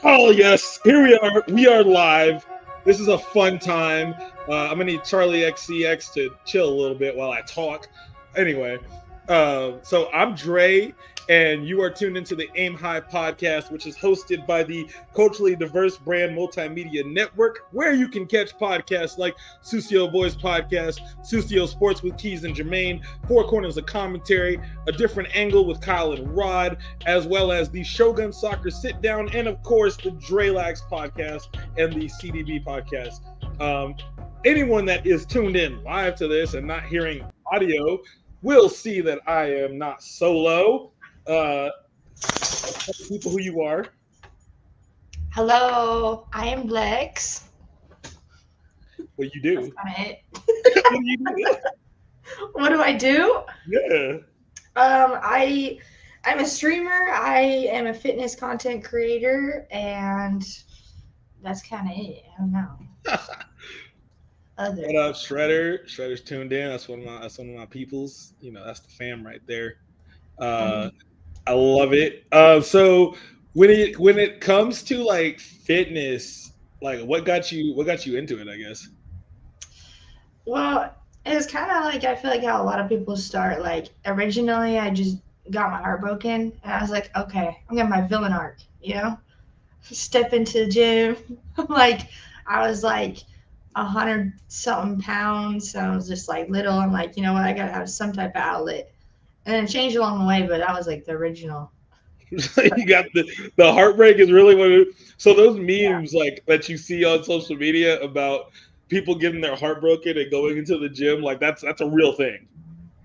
Oh yes, here we are. We are live. This is a fun time. I'm gonna need Charlie XCX to chill a little bit while I talk. Anyway, so I'm Dre, and you are tuned into the Aim High podcast, which is hosted by the Culturally Diverse Brand Multimedia Network, where you can catch podcasts like Sucio Boys Podcast, Sucio Sports with Keys and Jermaine, Four Corners of Commentary, A Different Angle with Kyle and Rod, as well as the Shogun Soccer Sit Down, and of course the Drelax podcast and the CDB podcast. Anyone that is tuned in live to this and not hearing audio will see that I am not solo. Tell people who you are. Hello, I am Lex. What you That's do. kind of it. What do you do? What do I do? Yeah. I'm a streamer. I am a fitness content creator, and that's kind of it. I don't know. What up, Shredder? Shredder's tuned in. That's one of my peoples. You know, that's the fam right there. Uh, I love it. So when it comes to like fitness, like what got you into it? I guess. Well, it's kind of like I feel like how a lot of people start. Like originally, I just got my heart broken, and I was like, okay, I'm getting my villain arc. Step into the gym. like I was like 100 something pounds. So I was just like little. I'm like, you know what? I gotta have some type of outlet. And it changed along the way, but that was like the original. You got the heartbreak is really what. So those Yeah. memes like that you see on social media about people getting their heart broken and going into the gym, like that's a real thing.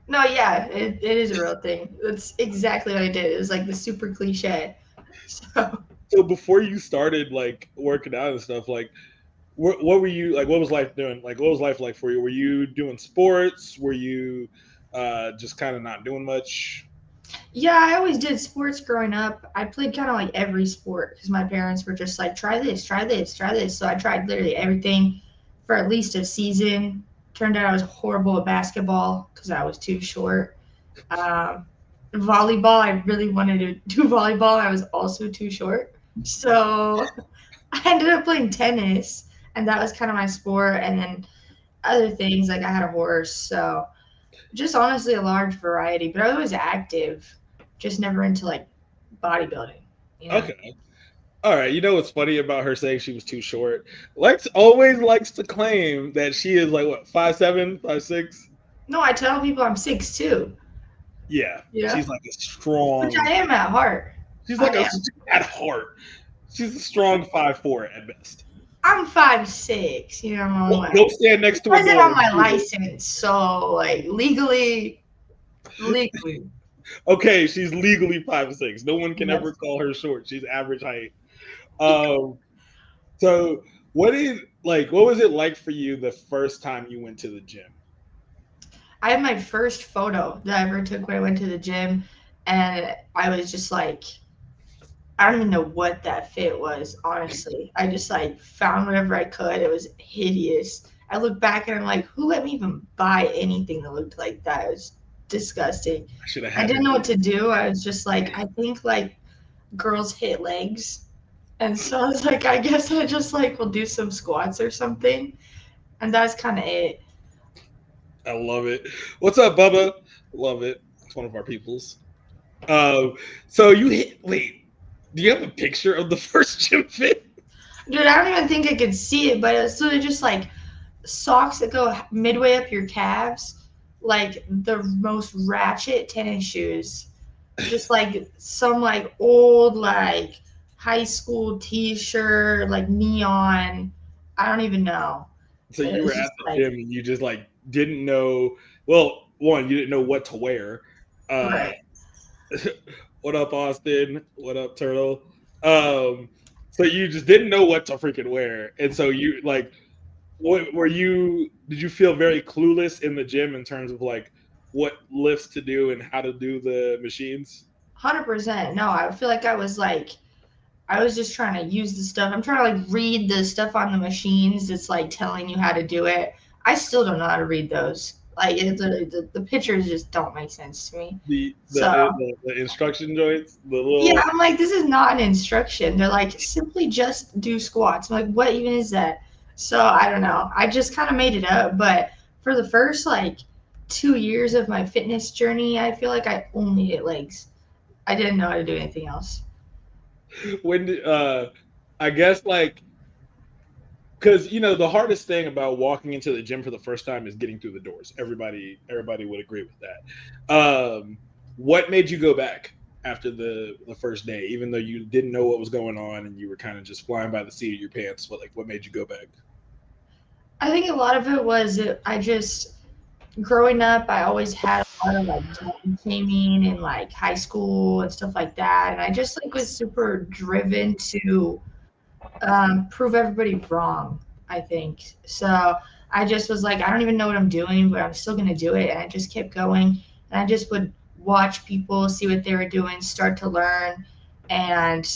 No, yeah, it is a real thing. That's exactly what I did. It was like the super cliche. So So before you started like working out and stuff, like what were you like? What was life doing? Like, what was life like for you? Were you doing sports? Were you just kind of not doing much? yeah, I always did sports growing up. I played kind of like every sport because my parents were just like, try this, try this, try this. So I tried literally everything for at least a season. Turned out I was horrible at basketball because I was too short. Um, Volleyball, I really wanted to do volleyball. I was also too short. So I ended up playing tennis, and that was kind of my sport. And then other things, like I had a horse. So just honestly a large variety, but I was active, just never into like bodybuilding, you know? Okay, all right. You know what's funny about her saying she was too short? Lex always likes to claim that she is like what 5'7", 5'6". No, I tell people I'm 6'2", Yeah, you know? she's like a Which strong. I am at heart. She's I like a am. at heart. She's a strong 5'4" at best. I'm 5'6", you know, I'm Well, like, go stand it next to a wasn't door on and my prove it. license, so like legally. Okay, she's legally 5'6". No one can ever Yes. call her short. She's average height. Um, so what was it like for you the first time you went to the gym? I had my first photo that I ever took when I went to the gym, and I was just like, I don't even know what that fit was, honestly. I just like found whatever I could. It was hideous. I look back and I'm like, who let me even buy anything that looked like that? It was disgusting. I should have I had her didn't know do what to do. I was just like, I think like girls hit legs. And so I was like, I guess I just like will do some squats or something. And that's kind of it. I love it. What's up, Bubba? Love it. It's one of our peoples. Um, so you hit. Wait, do you have a picture of the first gym fit? Dude, I don't even think I could see it, but it's sort of just like socks that go midway up your calves, like the most ratchet tennis shoes. Just like some like old like high school t-shirt, like neon. I don't even know. So It you were was at just the like gym and you just like didn't know. Well, one, you didn't know what to wear. Uh, right. what up, Austin? What up, Turtle? Um, so you just didn't know what to freaking wear, and so you like, what were you? Did you feel very clueless in the gym in terms of like what lifts to do and how to do the machines? 100%. No, I feel like I was just trying to use the stuff. I'm trying to like read the stuff on the machines that's like telling you how to do it. I still don't know how to read those. Like it's literally the pictures just don't make sense to me. The the, So the instruction joints, the yeah, little. I'm like, this is not an instruction. They're like, simply just do squats. I'm like, what even is that? So I don't know. I just kind of made it up. But for the first like 2 years of my fitness journey, I feel like I only hit legs. I didn't know how to do anything else. When I guess like because the hardest thing about walking into the gym for the first time is getting through the doors. Everybody would agree with that. What made you go back after the first day, even though you didn't know what was going on and you were kind of just flying by the seat of your pants? What made you go back? I think a lot of it was I just growing up, I always had a lot of like body shaming in like high school and stuff like that, and I just like was super driven to prove everybody wrong, I think. So I just was like, I don't even know what I'm doing, but I'm still going to do it. And I just kept going. And I just would watch people, see what they were doing, start to learn. And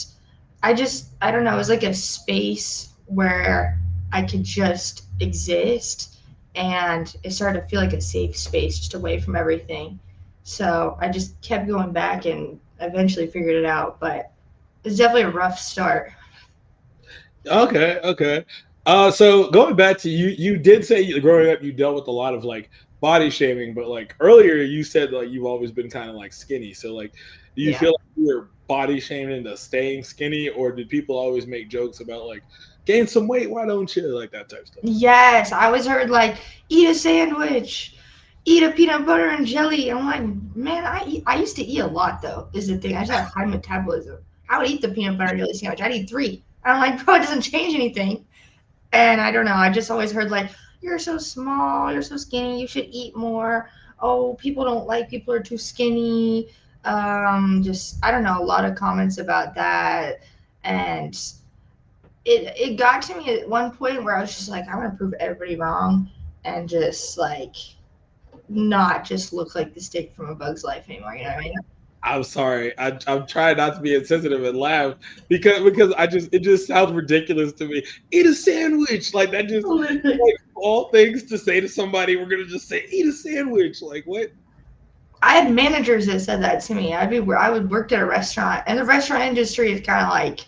I don't know, it was like a space where I could just exist. And it started to feel like a safe space, just away from everything. So I just kept going back and eventually figured it out. But it's definitely a rough start. Okay, okay. So going back to you did say growing up you dealt with a lot of like body shaming, but like earlier you said like you've always been kind of like skinny. So like, do you Yeah. feel like you were body shamed into staying skinny, or did people always make jokes about like gain some weight? Why don't you like that type stuff? Yes, I always heard like eat a sandwich, eat a peanut butter and jelly. I'm like, man, I used to eat a lot though. Is the thing. I just have high metabolism. I would eat the peanut butter and jelly sandwich. I'd eat three. I'm like, bro, it doesn't change anything. And I don't know. I just always heard like, you're so small, you're so skinny, you should eat more. Oh, people don't like people who are too skinny. Just I don't know. A lot of comments about that, and it got to me at one point where I was just like, I want to prove everybody wrong and just like not just look like the stick from a bug's life anymore. You know what I mean? I'm sorry. I'm trying not to be insensitive and laugh because it just sounds ridiculous to me. Eat a sandwich like that. Just Literally. like all things to say to somebody, we're gonna just say eat a sandwich. Like what? I had managers that said that to me. I would work at a restaurant, and the restaurant industry is kind of like,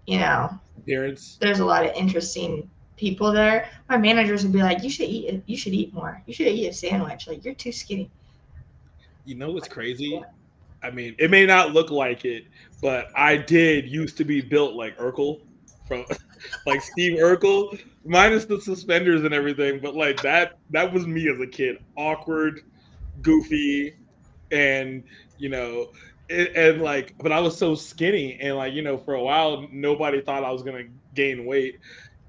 you know, Appearance. there's a lot of interesting people there. My managers would be like, you should eat it. You should eat more. You should eat a sandwich. Like you're too skinny. You know what's crazy? I mean, it may not look like it, but I did used to be built like Urkel from like Steve Urkel, minus the suspenders and everything. But like that was me as a kid. Awkward, goofy, and you know, and like, but I was so skinny, and like for a while, nobody thought I was gonna gain weight,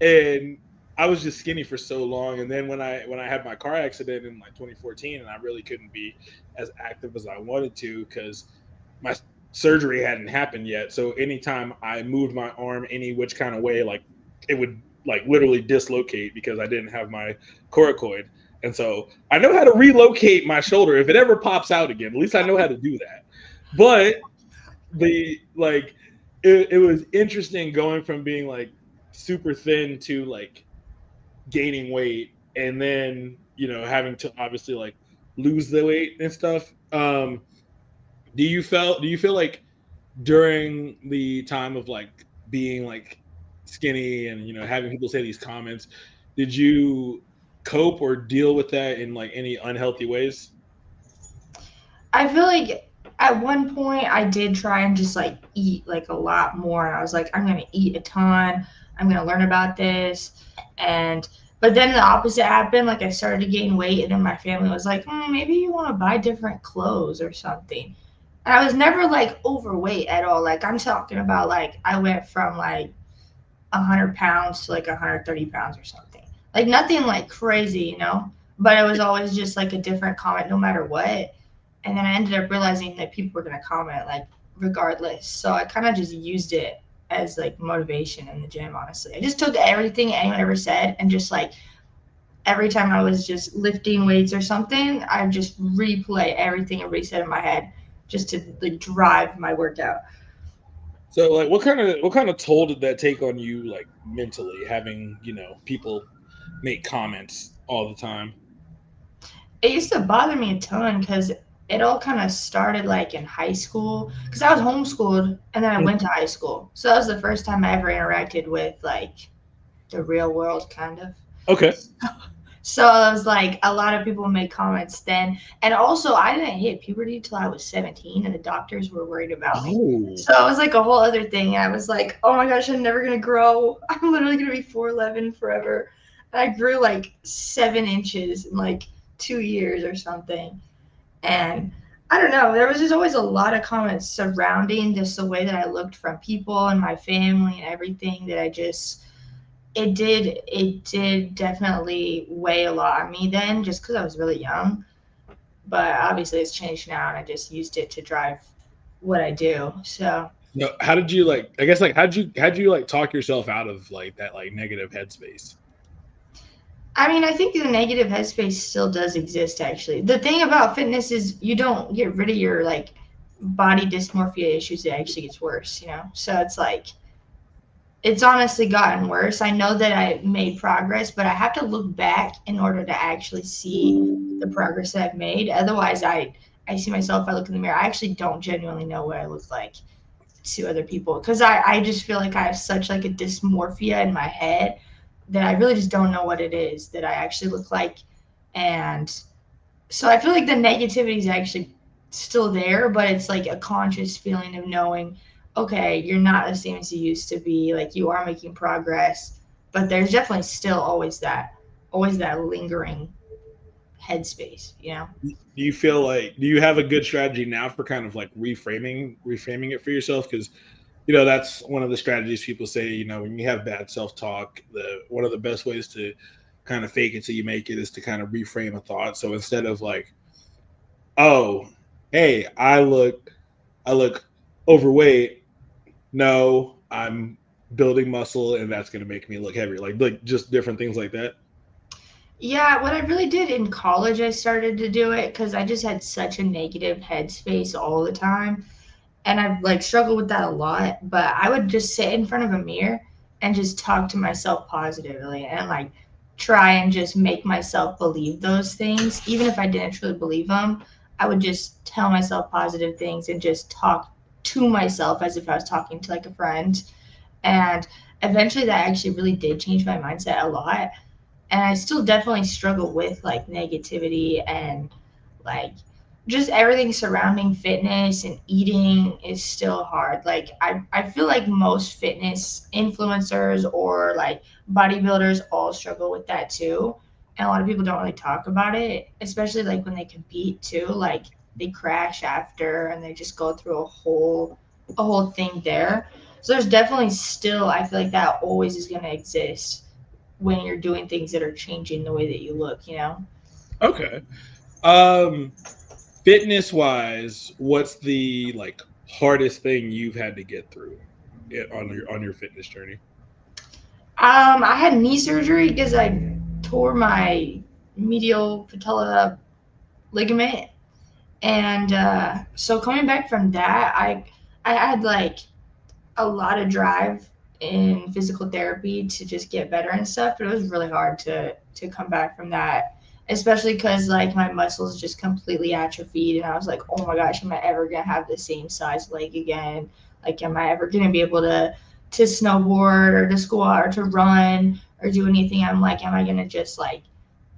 and I was just skinny for so long. And then when I had my car accident in like 2014, and I really couldn't be as active as I wanted to because my surgery hadn't happened yet. So anytime I moved my arm any which kind of way, like it would like literally dislocate because I didn't have my coracoid. And so I know how to relocate my shoulder if it ever pops out again. At least I know how to do that. But the like it was interesting going from being like super thin to like gaining weight and then having to obviously like lose the weight and stuff. Do you feel like during the time of like being like skinny and having people say these comments, did you cope or deal with that in like any unhealthy ways? I feel like at one point I did try and just like eat like a lot more. And I was like, I'm gonna eat a ton. I'm gonna learn about this, and but then the opposite happened. Like I started to gain weight, and then my family was like, maybe you want to buy different clothes or something. And I was never like overweight at all. Like I'm talking about like I went from like 100 pounds to like 130 pounds or something. Like nothing like crazy, you know. But it was always just like a different comment no matter what. And then I ended up realizing that people were gonna comment like regardless. So I kind of just used it as like motivation in the gym. Honestly, I just took everything anyone ever said and just like every time I was just lifting weights or something, I just replay everything everybody said in my head just to like drive my workout. So like what kind of toll did that take on you like mentally having people make comments all the time? it used to bother me a ton because it all kind of started like in high school because I was homeschooled and then I went to high school. So that was the first time I ever interacted with like the real world, kind of. Okay. So it was like a lot of people made comments then. And also, I didn't hit puberty until I was 17, and the doctors were worried about me. Oh. So it was like a whole other thing. I was like, oh my gosh, I'm never going to grow. I'm literally going to be 4'11 forever. And I grew like 7 inches in like 2 years or something. And I don't know, there was just always a lot of comments surrounding just the way that I looked from people and my family and everything that I just it did definitely weigh a lot on me then just because I was really young. But obviously it's changed now and I just used it to drive what I do. So No, how did you like? I guess like how'd you like talk yourself out of like that like negative headspace? I mean, I think the negative headspace still does exist actually. The thing about fitness is you don't get rid of your like body dysmorphia issues, it actually gets worse, you know? So it's like it's honestly gotten worse. I know that I made progress, but I have to look back in order to actually see the progress that I've made. Otherwise, I see myself. I look in the mirror. I actually don't genuinely know what I look like to other people because I just feel like I have such like a dysmorphia in my head that I really just don't know what it is that I actually look like. And so I feel like the negativity is actually still there, but it's like a conscious feeling of knowing, okay, you're not the same as you used to be. Like you are making progress, but there's definitely still always that lingering headspace, you know? Do you feel like do you have a good strategy now for kind of like reframing it for yourself? Because that's one of the strategies people say. When you have bad self talk, the one of the best ways to kind of fake it till you make it is to kind of reframe a thought. So instead of like, oh, hey, I look overweight. No, I'm building muscle, and that's going to make me look heavier. Like just different things like that. Yeah, what I really did in college, I started to do it because I just had such a negative headspace all the time. And I've like struggled with that a lot, but I would just sit in front of a mirror and just talk to myself positively and like try and just make myself believe those things. Even if I didn't truly believe them, I would just tell myself positive things and just talk to myself as if I was talking to like a friend. And eventually that actually really did change my mindset a lot. And I still definitely struggle with like negativity and like just everything surrounding fitness and eating is still hard. Like I feel like most fitness influencers or like bodybuilders all struggle with that too. And a lot of people don't really talk about it, especially like when they compete too. Like they crash after and they just go through a whole thing there. So there's definitely still I feel like that always is gonna exist when you're doing things that are changing the way that you look, you know? Okay. Um, Fitness wise, what's the like hardest thing you've had to get through on your fitness journey? I had knee surgery because I tore my medial patella ligament, and so coming back from that, I had like a lot of drive in physical therapy to just get better and stuff, but it was really hard to come back from that, especially because like my muscles just completely atrophied, and I was like, oh my gosh, am I ever gonna have the same size leg again? Like, am I ever gonna be able to snowboard or to squat or to run or do anything? I'm like, am I gonna just like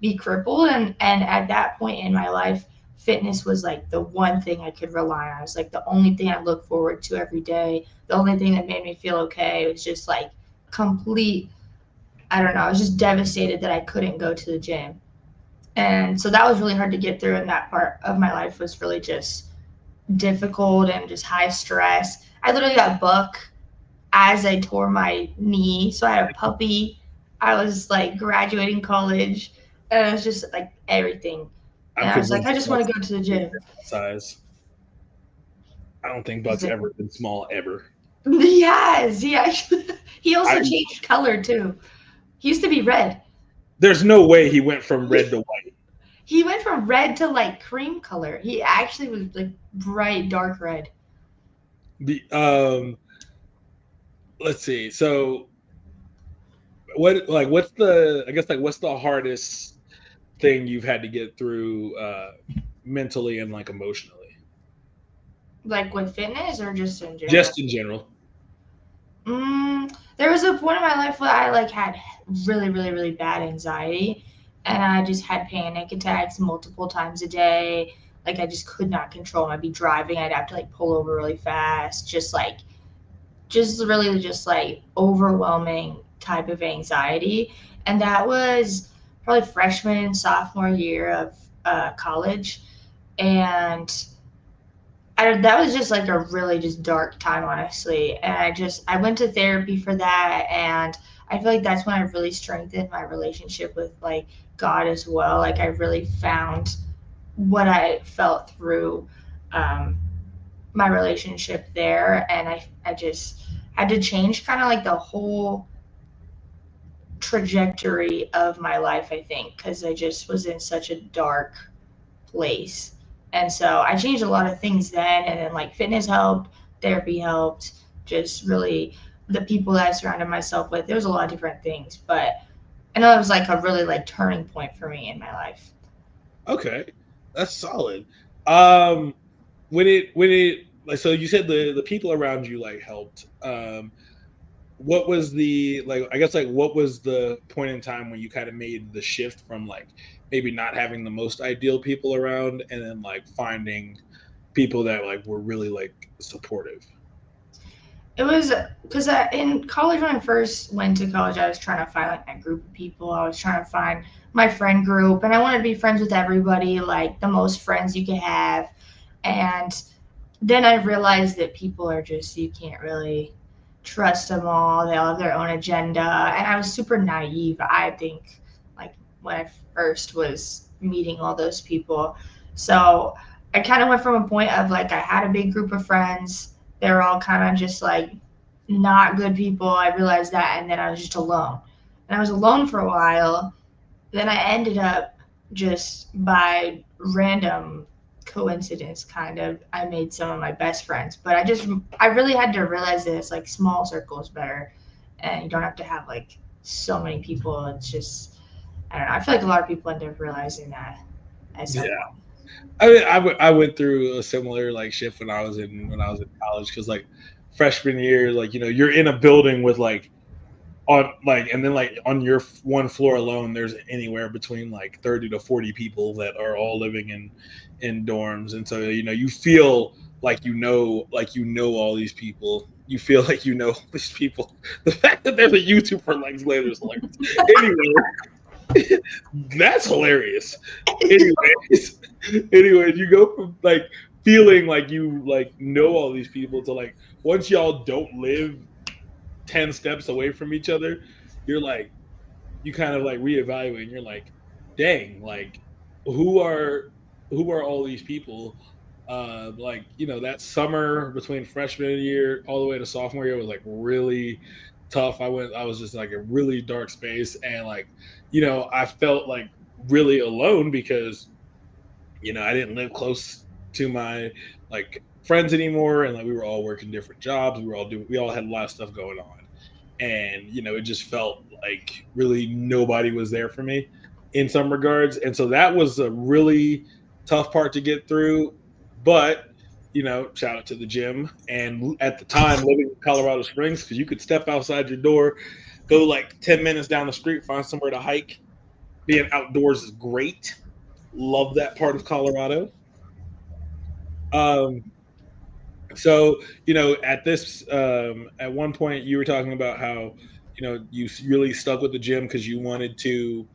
be crippled? And at that point in my life, fitness was like the one thing I could rely on. It was like the only thing I look forward to every day. The only thing that made me feel okay. It was just like complete, I don't know, I was just devastated that I couldn't go to the gym. And so that was really hard to get through. And that part of my life was really just difficult and just high stress. I literally got buck as I tore my knee. So I had a puppy. I was like graduating college. And it was just like everything. And I'm I was like, I convinced just want Buck's to go to the never gym. been that size. I don't think Buck's ever been small ever. He has. He actually. He I also changed color too. He used to be red. There's no way he went from red to white. He went from red to like cream color. He actually was like bright dark red. The let's see. So what's the I guess like what's the hardest thing you've had to get through mentally and like emotionally, Like with fitness or just in general? just in general? There was a point in my life where I like had really, really, really bad anxiety, and I just had panic attacks multiple times a day. Like I just could not control them. I'd be driving, I'd have to like pull over really fast, just really just like overwhelming type of anxiety. And that was probably freshman, sophomore year of college, and that was just like a really just dark time, honestly. And I went to therapy for that, and I feel like that's when I really strengthened my relationship with like God as well. Like I really found what I felt through um, my relationship there, and I just had to change kind of like the whole trajectory of my life. I think because I just was in such a dark place. And so I changed a lot of things then, and then like fitness helped, therapy helped, just really the people that I surrounded myself with. There was a lot of different things, but I know it was like a really like turning point for me in my life. Okay, that's solid. Um, when it like, so you said the people around you like helped. What was the like? I guess like what was the point in time when you kind of made the shift from like maybe not having the most ideal people around, and then like finding people that like were really like supportive? It was because in college, when I first went to college, I was trying to find like my group of people. I was trying to find my friend group, and I wanted to be friends with everybody, like the most friends you could have. And then I realized that people are just, you can't really trust them all. They all have their own agenda. And I was super naive, I think, like when I first was meeting all those people. So I kind of went from a point of like, I had a big group of friends. They were all kind of just like not good people. I realized that. And then I was just alone. And I was alone for a while. Then I ended up just by random coincidence, kind of, I made some of my best friends. But I really had to realize this like small circles better, and you don't have to have like so many people. It's just, I don't know. I feel like a lot of people end up realizing that at some Yeah, point. I mean, I went through a similar like shift when I was in college because like freshman year, like you're in a building with like on like and then like on your one floor alone there's anywhere between like 30 to 40 people that are all living in dorms, and so you feel like all these people, you feel like all these people. The fact that there's a YouTube for Legs later is hilarious. Anyway, that's hilarious. Anyways, anyways, you go from like feeling like you like know all these people to like once y'all don't live 10 steps away from each other, you're like, you kind of like reevaluate and you're like, dang, like who are who are all these people? Like, that summer between freshman year all the way to sophomore year was like really tough. I was just like a really dark space, and like, I felt like really alone because I didn't live close to my like friends anymore, and like we were all working different jobs. We all had a lot of stuff going on, and it just felt like really nobody was there for me in some regards, and so that was a really tough part to get through. But shout out to the gym, and at the time living in Colorado Springs, because you could step outside your door, go like 10 minutes down the street, find somewhere to hike. Being outdoors is great. Love that part of Colorado. Um, so at one point you were talking about how you really stuck with the gym because you wanted to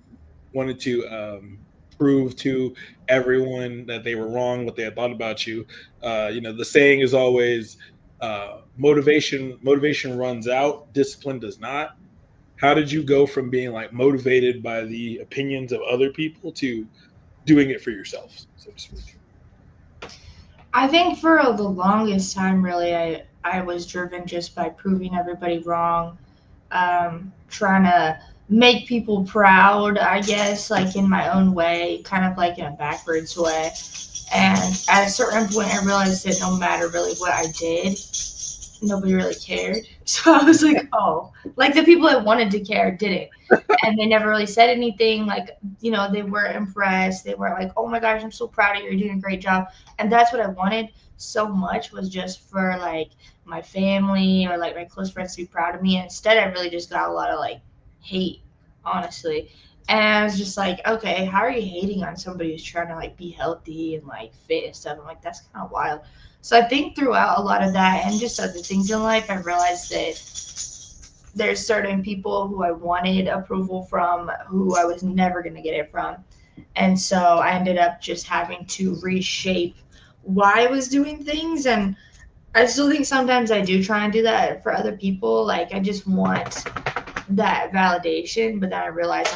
prove to everyone that they were wrong, what they had thought about you. The saying is always motivation runs out, discipline does not. How did you go from being like motivated by the opinions of other people to doing it for yourself, so to speak? I think for the longest time, really, I was driven just by proving everybody wrong, trying to make people proud, I guess, like in my own way, kind of like in a backwards way. And at a certain point, I realized that no matter really what I did, nobody really cared. So I was like, oh, like the people that wanted to care didn't. And they never really said anything. Like, they weren't impressed. They weren't like, oh my gosh, I'm so proud of you. You're doing a great job. And that's what I wanted so much, was just for like my family or like my close friends to be proud of me. And instead, I really just got a lot of like hate, honestly. And I was just like, okay, how are you hating on somebody who's trying to like be healthy and like fit and stuff? I'm like, that's kind of wild. So I think throughout a lot of that and just other things in life, I realized that there's certain people who I wanted approval from who I was never going to get it from. And so I ended up just having to reshape why I was doing things. And I still think sometimes I do try and do that for other people. Like, I just want that validation, but then I realize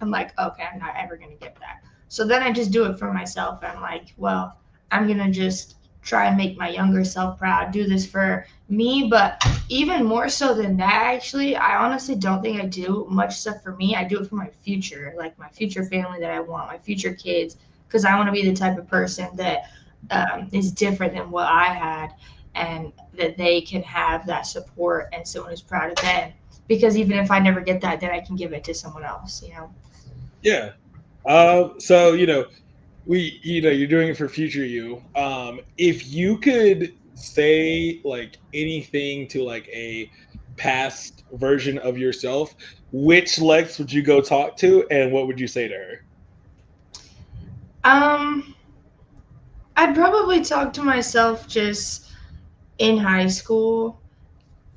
I'm like, okay, I'm not ever going to get that. So then I just do it for myself. I'm like, well, I'm going to just try and make my younger self proud, do this for me. But even more so than that, actually, I honestly don't think I do much stuff for me. I do it for my future, like my future family that I want, my future kids, because I want to be the type of person that is different than what I had, and that they can have that support and someone who's proud of them. Because even if I never get that, then I can give it to someone else. Yeah. So you're doing it for future you. If you could say like anything to like a past version of yourself, which Lex would you go talk to, and what would you say to her? Um, I'd probably talk to myself just in high school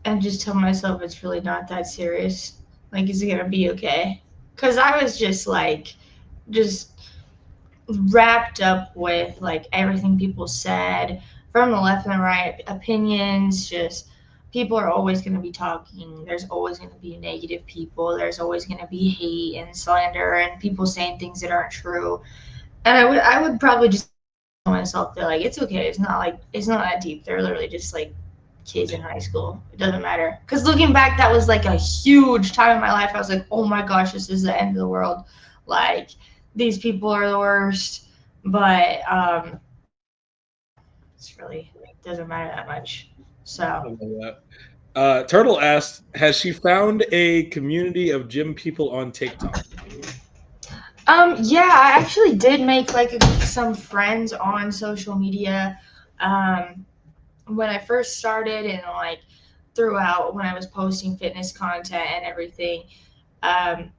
and just tell myself it's really not that serious. Like, is it gonna be okay? Because I was just like, just wrapped up with like everything people said from the left and the right, opinions. Just people are always going to be talking. There's always going to be negative people. There's always going to be hate and slander and people saying things that aren't true. And I would probably just tell myself that like it's okay. It's not that deep. They're literally just like kids in high school. It doesn't matter. Because looking back, that was like a huge time in my life. I was like, oh my gosh, this is the end of the world. Like, these people are the worst. But it's really doesn't matter that much. I So, love that. Turtle asked, has she found a community of gym people on TikTok? yeah, I actually did make like some friends on social media. Um, when I first started and like throughout when I was posting fitness content and everything. Um,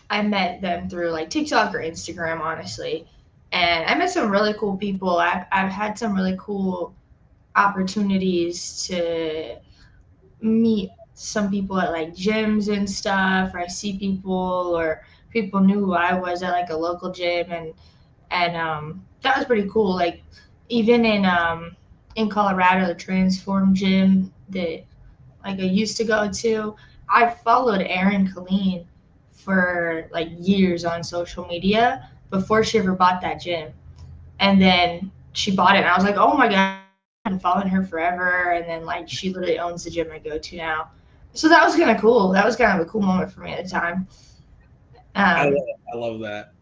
I met them through like TikTok or Instagram, honestly. And I met some really cool people. I've had some really cool opportunities to meet some people at like gyms and stuff, or I see people, or people knew who I was at like a local gym, and that was pretty cool. Like, even in Colorado, the Transform gym that like I used to go to. I followed Erin Colleen for like years on social media before she ever bought that gym. And then she bought it and I was like, oh my god, I've been following her forever. And then like she literally owns the gym I go to now. So that was kind of cool. That was kind of a cool moment for me at the time. I love, Um, I love that.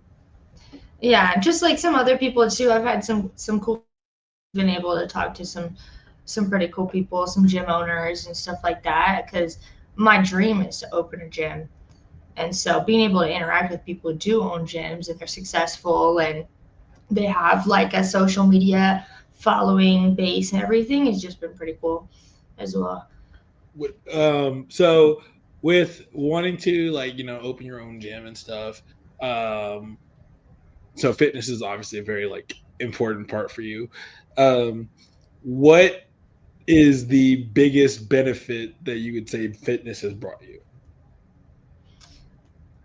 yeah, just like some other people too. I've had some cool, been able to talk to some pretty cool people, some gym owners and stuff like that. Because my dream is to open a gym, and so being able to interact with people who do own gyms and they're successful and they have like a social media following base and everything has just been pretty cool as well. So with wanting to like open your own gym and stuff, um, so fitness is obviously a very like important part for you. Um, what is the biggest benefit that you would say fitness has brought you?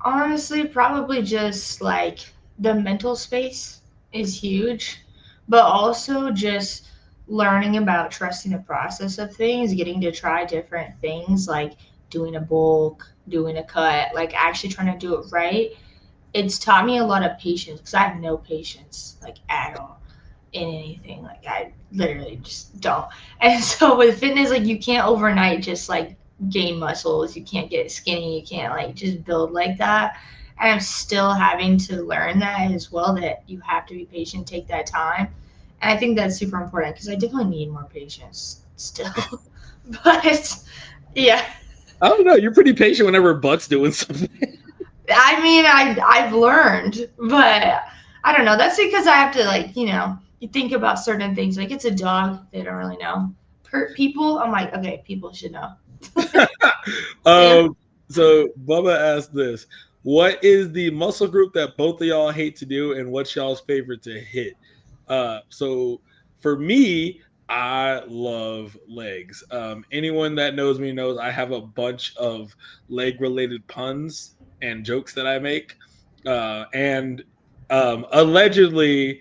Honestly, probably just like the mental space is huge, but also just learning about trusting the process of things, getting to try different things like doing a bulk, doing a cut, like actually trying to do it right. It's taught me a lot of patience because I have no patience, like at all, in anything. Like, I literally just don't. And so with fitness, like, you can't overnight just like gain muscles. You can't get skinny. You can't like just build like that. And I'm still having to learn that as well, that you have to be patient, take that time. And I think that's super important because I definitely need more patience still. But yeah, I don't know. You're pretty patient whenever Buck's doing something. I mean, I've learned, but I don't know. That's because I have to like, you think about certain things. Like it's a dog, they don't really know. People, I'm like, okay, people should know. Yeah. um, so Bubba asked this: what is the muscle group that both of y'all hate to do, and what's y'all's favorite to hit? So for me, I love legs. Anyone that knows me knows I have a bunch of leg related puns and jokes that I make. And allegedly,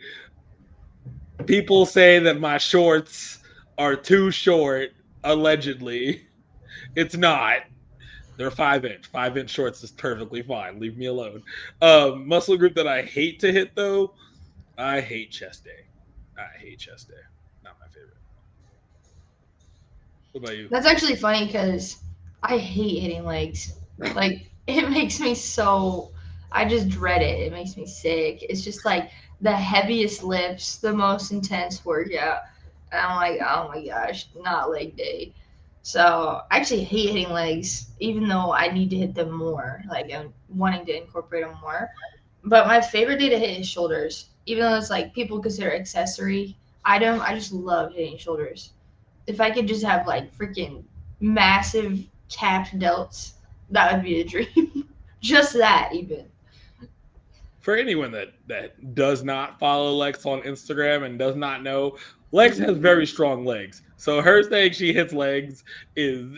people say that my shorts are too short. Allegedly, it's not. They're 5 inch. 5 inch shorts is perfectly fine. Leave me alone. Muscle group that I hate to hit though, I hate chest day. I hate chest day. Not my favorite. What about you? That's actually funny because I hate hitting legs. Like it makes me so. I just dread it. It makes me sick. It's just like the heaviest lifts, the most intense workout. And I'm like, oh my gosh, not leg day. So I actually hate hitting legs, even though I need to hit them more. Like I'm wanting to incorporate them more. But my favorite day to hit is shoulders. Even though it's like people consider accessory item, I just love hitting shoulders. If I could just have like freaking massive capped delts, that would be a dream. Just that, even. For anyone that does not follow Lex on Instagram and does not know, Lex has very strong legs. So her saying she hits legs is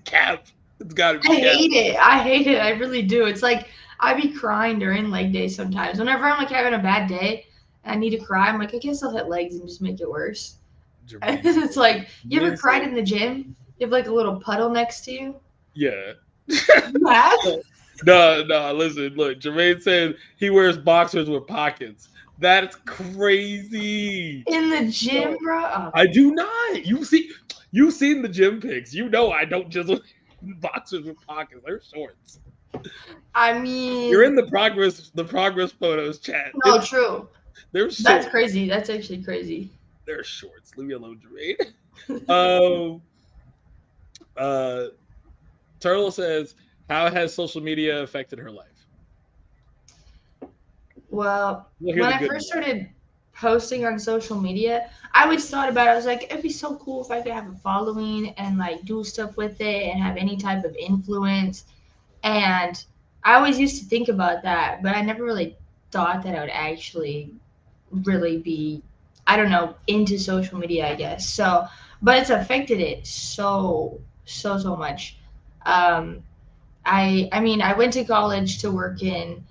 cap. It's got to be I cap. hate it. I hate it. I really do. It's like I be crying during leg day sometimes. Whenever I'm like having a bad day and I need to cry, I'm like, I guess I'll hit legs and just make it worse. And Jermaine said. it's like, you ever Jermaine cried said, in the gym? You have like a little puddle next to you? yeah. You have? No. Listen, look. Jermaine said he wears boxers with pockets. That's crazy. In the gym, No, bro? Oh, I do not. You've seen the gym pics. You know I don't just wear boxers with pockets. They're shorts. I You're mean, in the progress photos chat. no, true. They're That's shorts. crazy. That's actually crazy. They're shorts. Leave me alone, Jermaine. Um. Uh. Turtle says, "How has social media affected her life?" Well, We'll hear when the I good first news. started posting on social media, I always thought about it. I was like, it'd be so cool if I could have a following and like do stuff with it and have any type of influence. And I always used to think about that, but I never really thought that I would actually really be, I don't know, into social media, I guess. So, but it's affected it so much. Um, I mean, I went to college to work in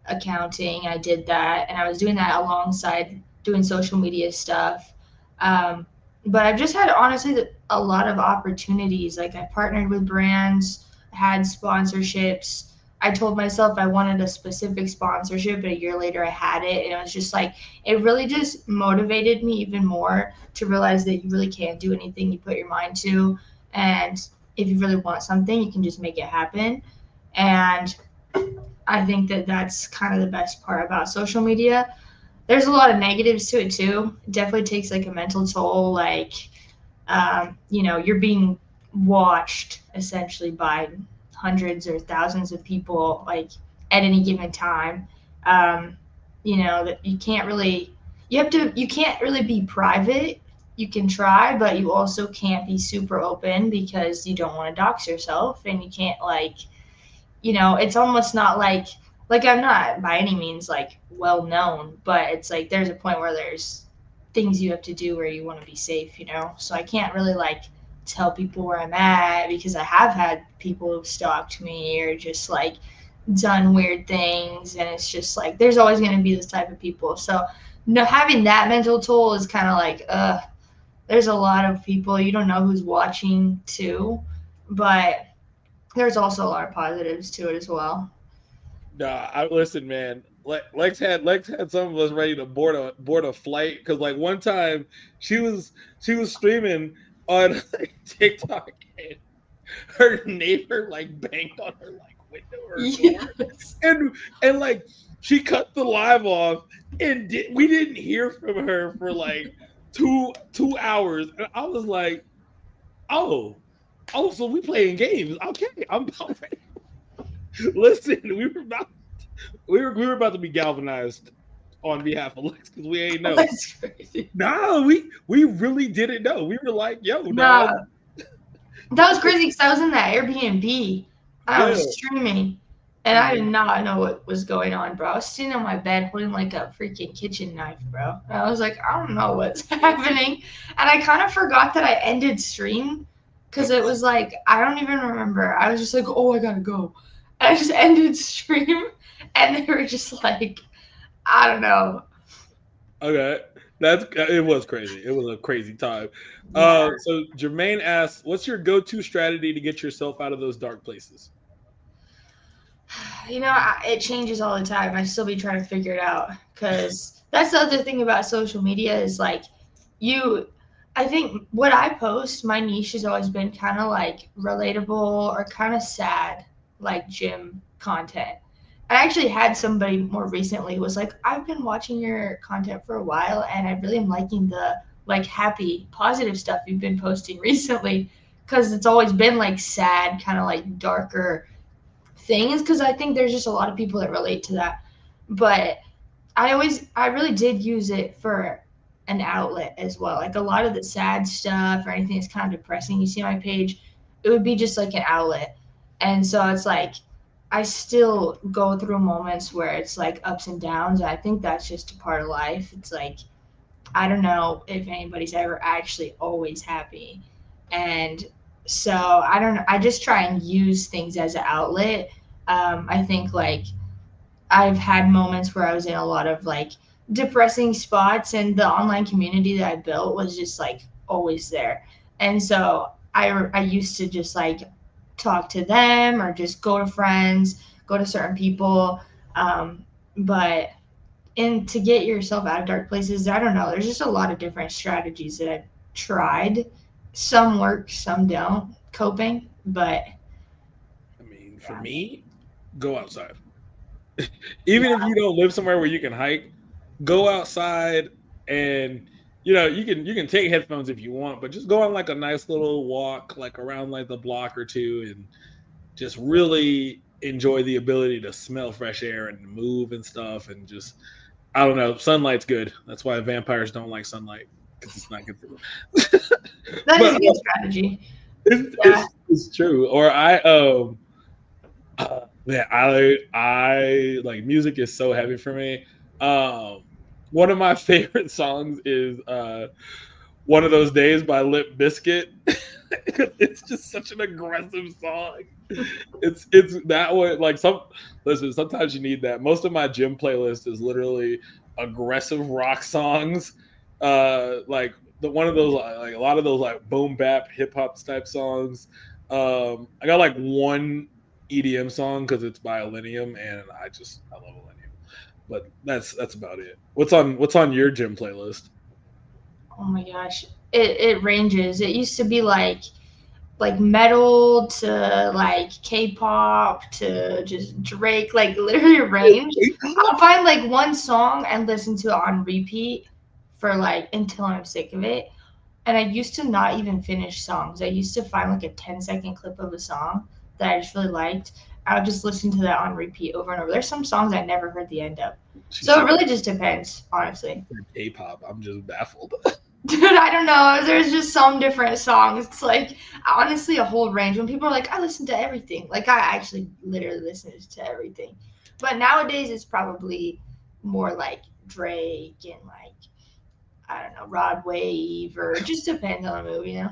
accounting. I did that, and I was doing that alongside doing social media stuff. Um, but I've just had honestly a lot of opportunities. Like I partnered with brands, had sponsorships. I told myself I wanted a specific sponsorship, but a year later I had it, and it was just like it really just motivated me even more to realize that you really can do anything you put your mind to, and if you really want something, you can just make it happen. And I think that that's kind of the best part about social media. There's a lot of negatives to it too. It definitely takes like a mental toll. Like, you're being watched essentially by hundreds or thousands of people, like at any given time. Um, that you can't really be private. You can try, but you also can't be super open because you don't want to dox yourself, and you can't like it's almost not like I'm not by any means like well known, but it's like there's a point where there's things you have to do where you want to be safe. So I can't really like tell people where I'm at because I have had people who've stalked me or just like done weird things, and it's just like there's always going to be this type of people. So no, having that mental toll is kind of like there's a lot of people you don't know who's watching too, but there's also a lot of positives to it as well. Nah, I listen, man. Lex had some of us ready to board a flight because like one time she was streaming on like, TikTok and her neighbor like banged on her like window or door Yes. and like she cut the live off and we didn't hear from her for like two hours and oh, so we playing games. Okay, I'm about ready. Listen, we were about to be galvanized on behalf of Lex because we ain't know. That's crazy. No, we really didn't know. We were like, yo, dog, Nah, that was crazy because I was in that Airbnb and I yeah. was streaming and I did Mhm. not know what was going on, bro. I was sitting on my bed holding like a freaking kitchen knife, bro. And I was like, I don't know what's happening. And I kind of forgot that I ended stream because it was like, I don't even remember. I was just like, oh, I gotta go. And I just ended stream and they were just like, I don't know. Okay, that's it was crazy. It was a crazy time. Yeah. So Jermaine asks, "What's your go-to strategy to get yourself out of those dark places?" You know, it changes all the time. I still be trying to figure it out because that's the other thing about social media is like you. I think what I post, my niche has always been kind of like relatable or kind of sad, like gym content. I actually had somebody more recently who was like, I've been watching your content for a while and I really am liking the like happy, positive stuff you've been posting recently because it's always been like sad, kind of like darker things because I think there's just a lot of people that relate to that. But I really did use it for an outlet as well. Like a lot of the sad stuff or anything that's kind of depressing you see on my page, it would be just like an outlet. And so it's like I still go through moments where it's like ups and downs. And I think that's just a part of life. It's like I don't know if anybody's ever actually always happy. And so I don't know. I just try and use things as an outlet. I think like I've had moments where I was in a lot of like depressing spots, and the online community that I built was just like always there. And so I used to just like talk to them or just go to friends, go to certain people. But and to get yourself out of dark places, I don't know. There's just a lot of different strategies that I've tried. Some work, some don't. Coping, but I mean, for yeah, me, go outside. Even if you don't live somewhere where you can hike, go outside and you can take headphones if you want, but just go on like a nice little walk, like around like the block or two, and just really enjoy the ability to smell fresh air and move and stuff, and just I don't know, sunlight's good. That's why vampires don't like sunlight because it's not good for them. that is But a good strategy. it's, Yeah. it's true. Or man, I like music is so heavy for me. Um, one of my favorite songs is "One of Those Days" by Lip Biscuit. It's just such an aggressive song. It's that way. Like listen, sometimes you need that. Most of my gym playlist is literally aggressive rock songs. Like the one of those like a lot of those like boom bap hip hop type songs. I got like one EDM song because it's by Illenium, and I love Illenium. But that's about it. What's on your gym playlist? Oh my gosh. It ranges. It used to be like metal to like K-pop to just Drake, like literally range. I'll find like one song and listen to it on repeat for like until I'm sick of it. And I used to not even finish songs. I used to find like a 10-second clip of a song that I just really liked. I would just listen to that on repeat over and over. There's some songs I never heard the end of. She So it said really just depends, honestly. K-pop. I'm just baffled. Dude, I don't know. There's just some different songs. It's like honestly a whole range. When people are like, I listen to everything. Like I actually literally listen to everything. But nowadays it's probably more like Drake and like I don't know, Rod Wave or it just depends on the movie, you know.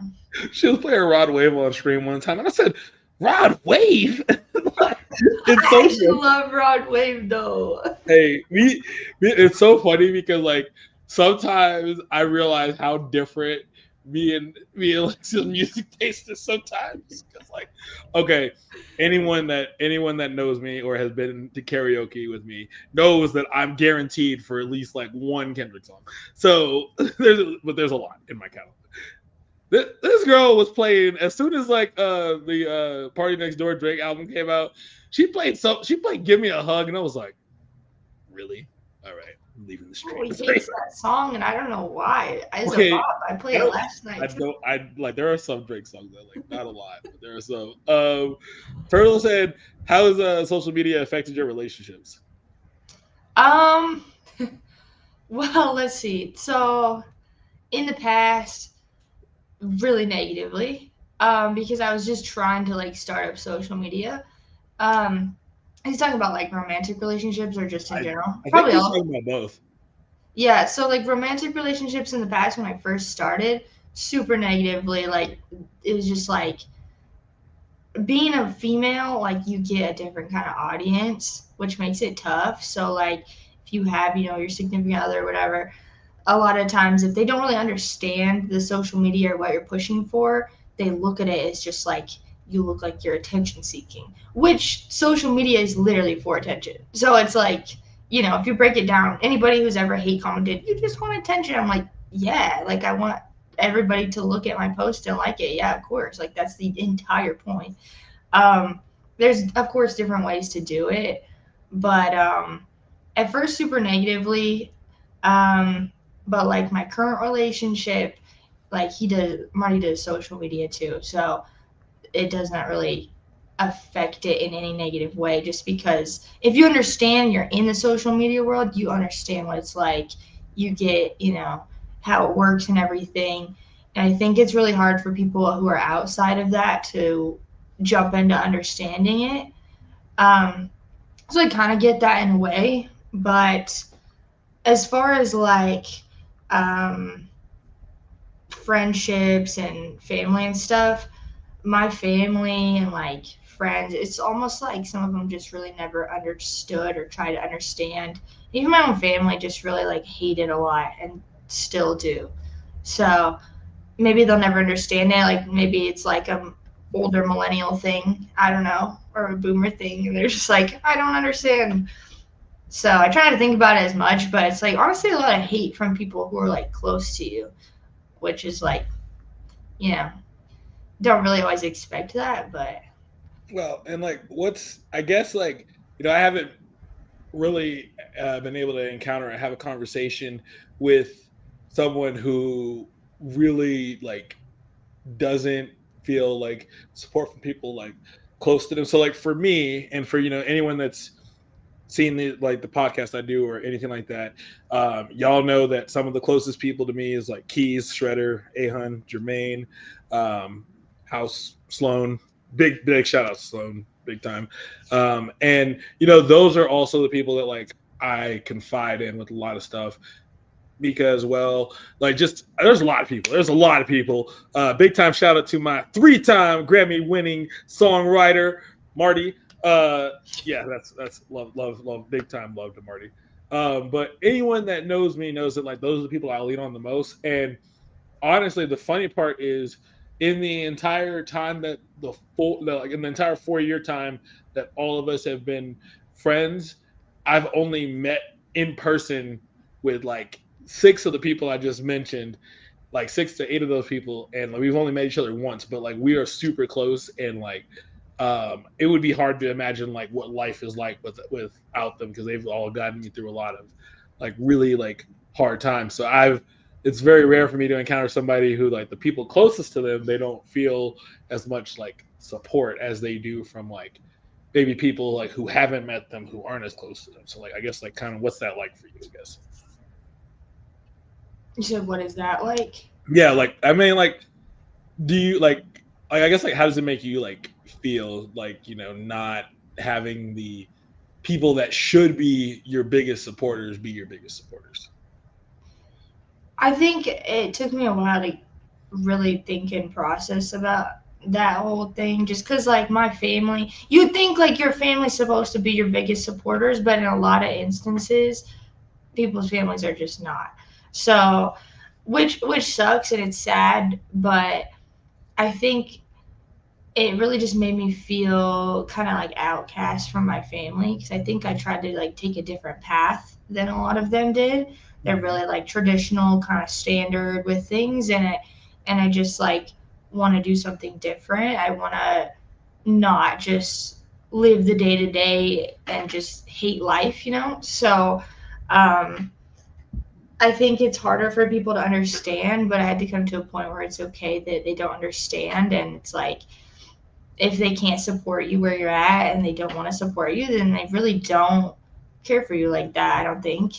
She was playing Rod Wave on stream one time, and I said, "Rod Wave." It's I so actually funny. love Rod Wave though. Hey, it's so funny because like sometimes I realize how different me and Alexa's music taste is sometimes. Because like, okay, anyone that knows me or has been to karaoke with me knows that I'm guaranteed for at least like one Kendrick song. So there's a lot in my catalog. This girl was playing as soon as like the Party Next Door Drake album came out. She played "Give Me a Hug," and I was like, really? All right. I'm leaving the Oh, stream. he hates that song, and I don't know why. As a Okay, bop, I I played it don't. last I night. don't. I like. There are some Drake songs that like, not a lot, but there are some. Turtle said, "How has social media affected your relationships?" Um, well, let's see. So in the past, really negatively, because I was just trying to like start up social media. Um, he's talking about like romantic relationships or just in I general. I think Probably he's all. talking about both. Yeah, so like romantic relationships in the past when I first started, super negatively. Like it was just like being a female, like you get a different kind of audience, which makes it tough. So like if you have, your significant other or whatever, a lot of times if they don't really understand the social media or what you're pushing for, they look at it as just like you look like you're attention seeking, which social media is literally for attention. So it's like, if you break it down, anybody who's ever hate commented, you just want attention. I'm like, yeah, like I want everybody to look at my post and like it. Yeah, of course. Like that's the entire point. Um, there's of course different ways to do it, but at first super negatively. Um, but like my current relationship, like Marty does social media too, so it does not really affect it in any negative way. Just because if you understand you're in the social media world, you understand what it's like. You get, how it works and everything. And I think it's really hard for people who are outside of that to jump into understanding it. Um, so I kind of get that in a way, but as far as like um, friendships and family and stuff, my family and like friends, it's almost like some of them just really never understood or tried to understand. Even my own family just really like hate it a lot and still do. So maybe they'll never understand it. Like maybe it's like a older millennial thing, I don't know, or a boomer thing, and they're just like, I don't understand. So I try not to think about it as much, but it's like honestly a lot of hate from people who are like close to you, which is like, you know, don't really always expect that, but Well, and like, what's I guess like I haven't really been able to encounter and have a conversation with someone who really like doesn't feel like support from people like close to them. So like for me and for anyone that's seen the podcast I do or anything like that, y'all know that some of the closest people to me is like Keys, Shredder, Ahun, Jermaine, House, Sloan. Big shout out to Sloan, big time. And those are also the people that like I confide in with a lot of stuff because like just there's a lot of people. There's a lot of people. Big time shout out to my 3-time Grammy winning songwriter Marty. Yeah, that's love, big time love to Marty. But anyone that knows me knows that like those are the people I lean on the most. And honestly, the funny part is in the entire time that like in the entire 4 year time that all of us have been friends, I've only met in person with like 6 of the people I just mentioned, like 6 to 8 of those people, and like, we've only met each other once, but like we are super close, and like it would be hard to imagine like what life is like without them because they've all gotten me through a lot of like really like hard times. So it's very rare for me to encounter somebody who like the people closest to them they don't feel as much like support as they do from like maybe people like who haven't met them who aren't as close to them. So like I guess like kind of what's that like for you, I guess? you said, what is that like? Yeah, like I mean like do you like I guess like how does it make you like feel like not having the people that should be your biggest supporters be your biggest supporters? I think it took me a while to really think and process about that whole thing just because like my family, you think like your family's supposed to be your biggest supporters, but in a lot of instances people's families are just not. So which sucks and it's sad, but I think it really just made me feel kind of like outcast from my family because I think I tried to like take a different path than a lot of them did. They're Mm-hmm. really like traditional, kind of standard with things, and I just like want to do something different. I want to not just live the day to day and just hate life. So, um, I think it's harder for people to understand, but I had to come to a point where it's okay that they don't understand. And it's like, if they can't support you where you're at and they don't want to support you, then they really don't care for you like that, I don't think.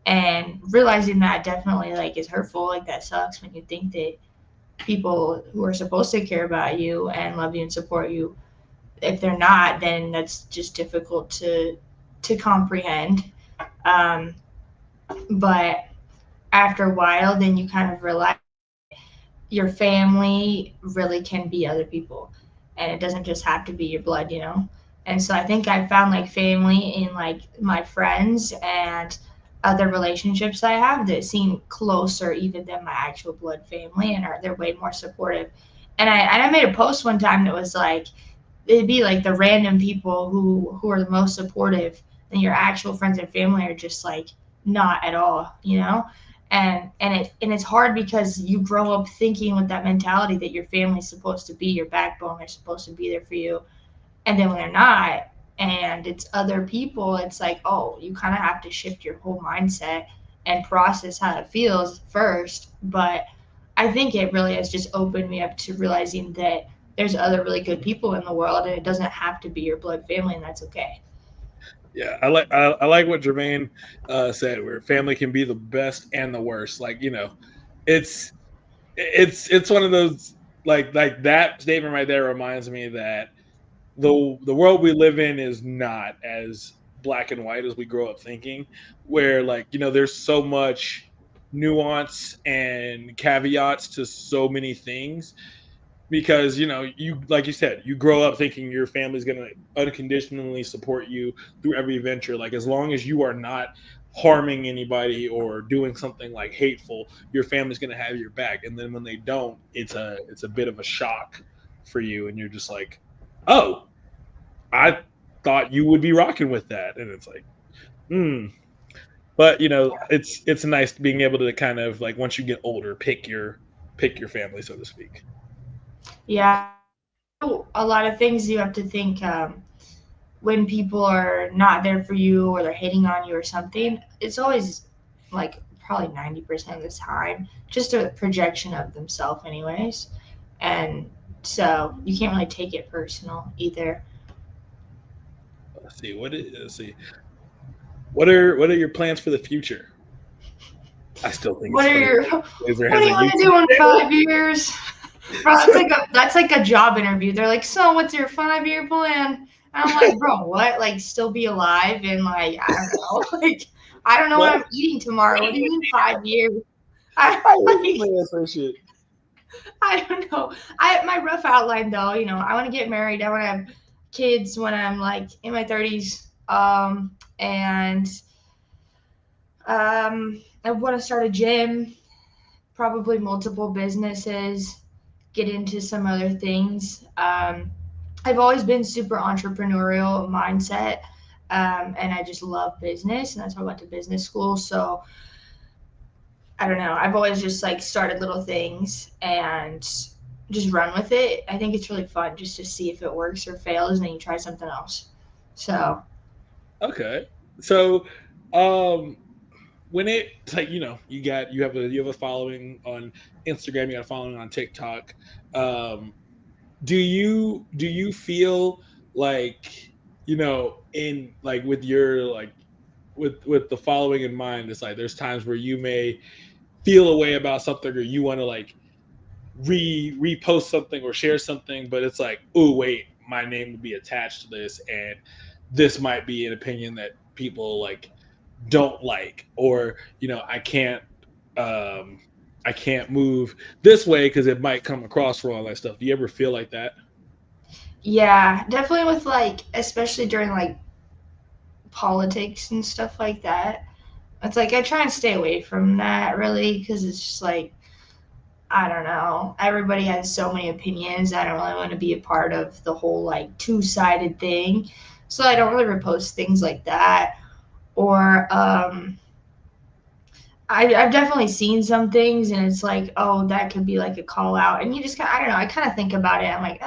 And realizing that definitely like is hurtful. Like that sucks when you think that people who are supposed to care about you and love you and support you, if they're not, then that's just difficult to comprehend. Um, but after a while, then you kind of realize your family really can be other people, and it doesn't just have to be your blood, you know. And so I think I found like family in like my friends and other relationships I have that seem closer even than my actual blood family, and are they're way more supportive. And I made a post one time that was like, it'd be like the random people who are the most supportive, and your actual friends and family are just like not at all, you know. And it's hard because you grow up thinking with that mentality that your family's supposed to be your backbone, they're supposed to be there for you, and then when they're not, and it's other people, it's like, oh, you kind of have to shift your whole mindset and process how it feels first. But I think it really has just opened me up to realizing that there's other really good people in the world, and it doesn't have to be your blood family, and that's okay. Yeah, I like what Jermaine said, where family can be the best and the worst. Like, it's it's one of those, like that statement right there reminds me that the world we live in is not as black and white as we grow up thinking, where, like, there's so much nuance and caveats to so many things, because you, like you said, you grow up thinking your family's going to unconditionally support you through every venture, like as long as you are not harming anybody or doing something like hateful, your family's going to have your back. And then when they don't, it's a bit of a shock for you, and you're just like, oh, I thought you would be rocking with that. And it's like, hmm. But it's nice being able to kind of, like, once you get older, pick your family, so to speak. Yeah, a lot of things you have to think, when people are not there for you or they're hating on you or something. It's always like probably 90% of the time just a projection of themselves, anyways. And so you can't really take it personal either. Let's see. What are your plans for the future? I still think it's What are funny your that Blazer what has do a you want to YouTube do in channel. 5 years? Bro, that's like a job interview. They're like, so what's your 5 year plan? And I'm like, bro, what? Like, still be alive and like, I don't know. Like, I don't know what What? I'm eating tomorrow. What do you mean 5 years? I I hate like, when they answer shit. I don't know. I my rough outline though, I want to get married. I want to have kids when I'm like in my 30s. And I want to start a gym, probably multiple businesses, get into some other things. I've always been super entrepreneurial mindset, and I just love business, and that's why I went to business school. So I don't know. I've always just like started little things and just run with it. I think it's really fun just to see if it works or fails, and then you try something else. So Okay. So, um, when it's like, you have a following on Instagram, you got a following on TikTok. Do you feel like, in, like, with your, like, with the following in mind, it's like there's times where you may feel a way about something, or you want to, like, repost something or share something, but it's like, oh wait, my name will be attached to this, and this might be an opinion that people, like, don't like, or um I can't move this way because it might come across wrong, like stuff. Do you ever feel like that? yeah, definitely with like, especially during like politics and stuff like that. It's like I try and stay away from that really because it's just like, I don't know. Everybody has so many opinions. I don't really want to be a part of the whole like two-sided thing. So I don't really repost things like that. Or I've definitely seen some things and it's like, oh, that could be like a call out. And you just kind of, I don't know, I kind of think about it. I'm like,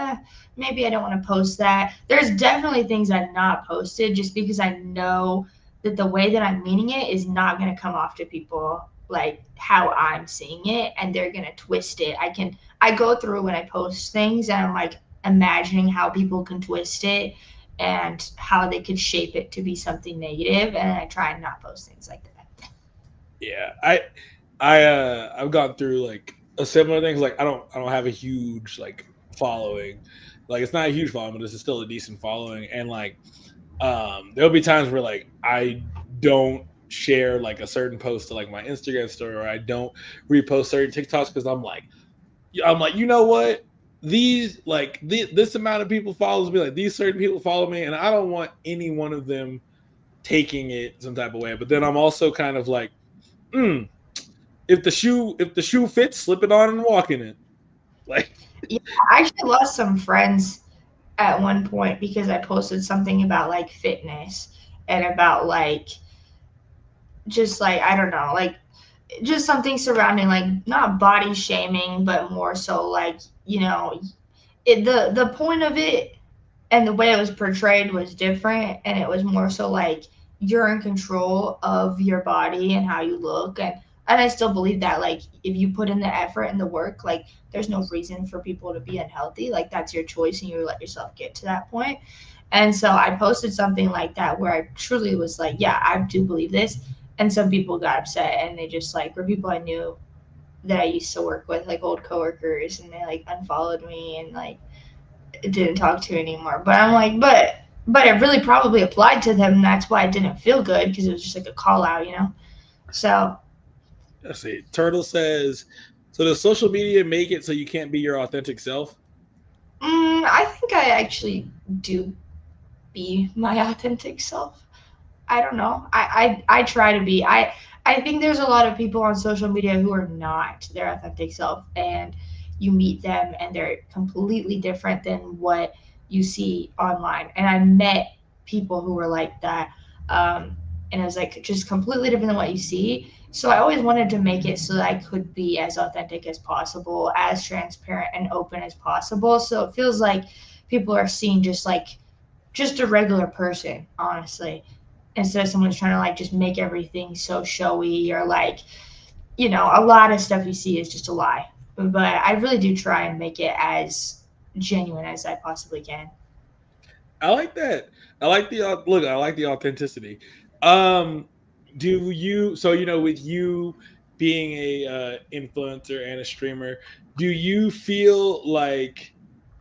maybe I don't want to post that. There's definitely things I've not posted just because I know that the way that I'm meaning it is not going to come off to people like how I'm seeing it, and they're gonna twist it. I go through when I post things, and I'm like imagining how people can twist it and how they could shape it to be something negative, and I try and not post things like that. Yeah, I've gone through like a similar things. Like I don't have a huge like following. Like it's not a huge following, but it's still a decent following. And like there'll be times where like I don't share like a certain post to like my Instagram story, or I don't repost certain TikToks because I'm like, you know what? These like this amount of people follows me, like these certain people follow me, and I don't want any one of them taking it some type of way. But then I'm also kind of like, mm, if the shoe fits, slip it on and walk in it. Like, Yeah, I actually lost some friends at one point because I posted something about like fitness and about like just like I don't know, like just something surrounding like not body shaming, but more so like the point of it and the way it was portrayed was different, and it was more so like you're in control of your body and how you look, and I still believe that like if you put in the effort and the work, like there's no reason for people to be unhealthy. Like that's your choice, and you let yourself get to that point. And so I posted something like that where I truly was like, yeah, I do believe this. And some people got upset, and they just like were people I knew that I used to work with, like old coworkers, and they like unfollowed me and like didn't talk to anymore. But I'm like, but it really probably applied to them. And that's why it didn't feel good, because it was just like a call out. So let's see. Turtle says, so does social media make it so you can't be your authentic self? I think I actually do be my authentic self. I don't know. I try to be. I think there's a lot of people on social media who are not their authentic self, and you meet them and they're completely different than what you see online. And I met people who were like that, and it was like just completely different than what you see. So I always wanted to make it so that I could be as authentic as possible, as transparent and open as possible. So it feels like people are seeing just a regular person, honestly, instead of someone who's trying to like just make everything so showy, or like a lot of stuff you see is just a lie. But I really do try and make it as genuine as I possibly can. I like that. I like the look. I like the authenticity. Um, do you? So with you being a influencer and a streamer, do you feel like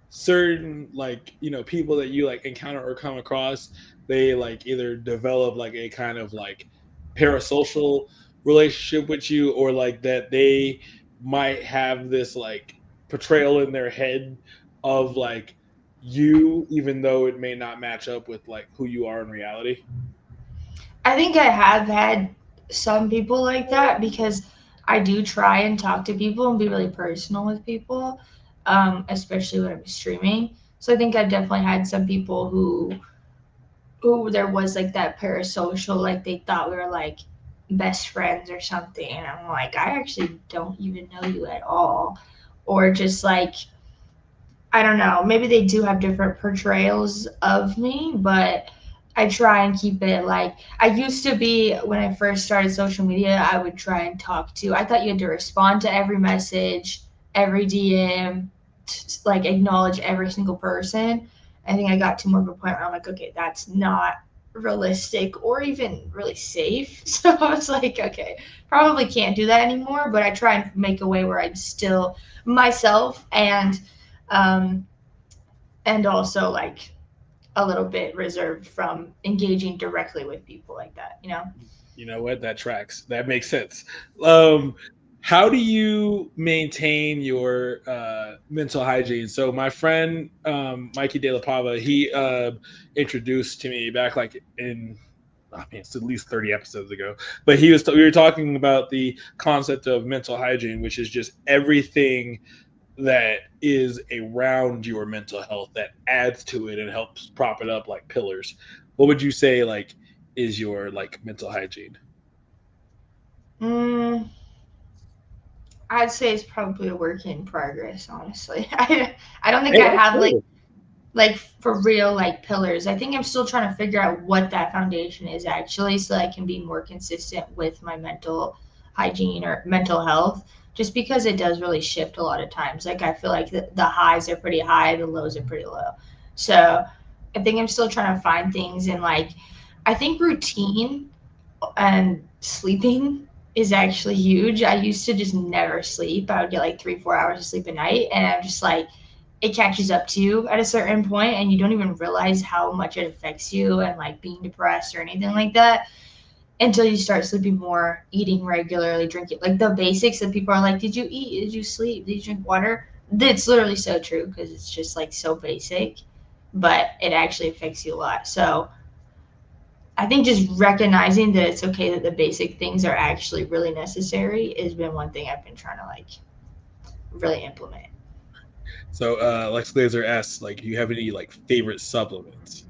certain like people that you like encounter or come across, they like either develop like a kind of like parasocial relationship with you, or like that they might have this like portrayal in their head of like you, even though it may not match up with like who you are in reality? I think I have had some people like that, because I do try and talk to people and be really personal with people, especially when I'm streaming. So I think I've definitely had some people who there was like that parasocial, like they thought we were like best friends or something, and I'm like, I actually don't even know you at all. Or just like, I don't know, maybe they do have different portrayals of me, but I try and keep it like I used to be when I first started social media. I would try and talk to, I thought you had to respond to every message, every DM, like acknowledge every single person. I think I got to more of a point where I'm like, okay, that's not realistic or even really safe. So I was like, okay, probably can't do that anymore. But I try and make a way where I'm still myself, um, and also like a little bit reserved from engaging directly with people like that. You know what? That tracks. That makes sense. Um, how do you maintain your mental hygiene? So my friend Mikey De La Pava, he introduced to me back like in, I mean, it's at least 30 episodes ago. But we were talking about the concept of mental hygiene, which is just everything that is around your mental health that adds to it and helps prop it up like pillars. What would you say like is your like mental hygiene? mm, I'd say it's probably a work in progress, honestly. I don't think Hey, I that's have cool. like for real like pillars. I think I'm still trying to figure out what that foundation is actually, so that I can be more consistent with my mental hygiene or mental health, just because it does really shift a lot of times. Like I feel like the highs are pretty high, the lows are pretty low. So I think I'm still trying to find things, and like I think routine and sleeping is actually huge. I used to just never sleep. I would get like 3, 4 hours of sleep a night, and I'm just like, it catches up to you at a certain point, and you don't even realize how much it affects you, and like being depressed or anything like that until you start sleeping more, eating regularly, drinking like the basics that people are like, did you eat? Did you sleep? Did you drink water? That's literally so true because it's just like so basic, but it actually affects you a lot. So I think just recognizing that it's okay that the basic things are actually really necessary has been one thing I've been trying to like really implement. So Lex Glazer asks, like, do you have any like favorite supplements?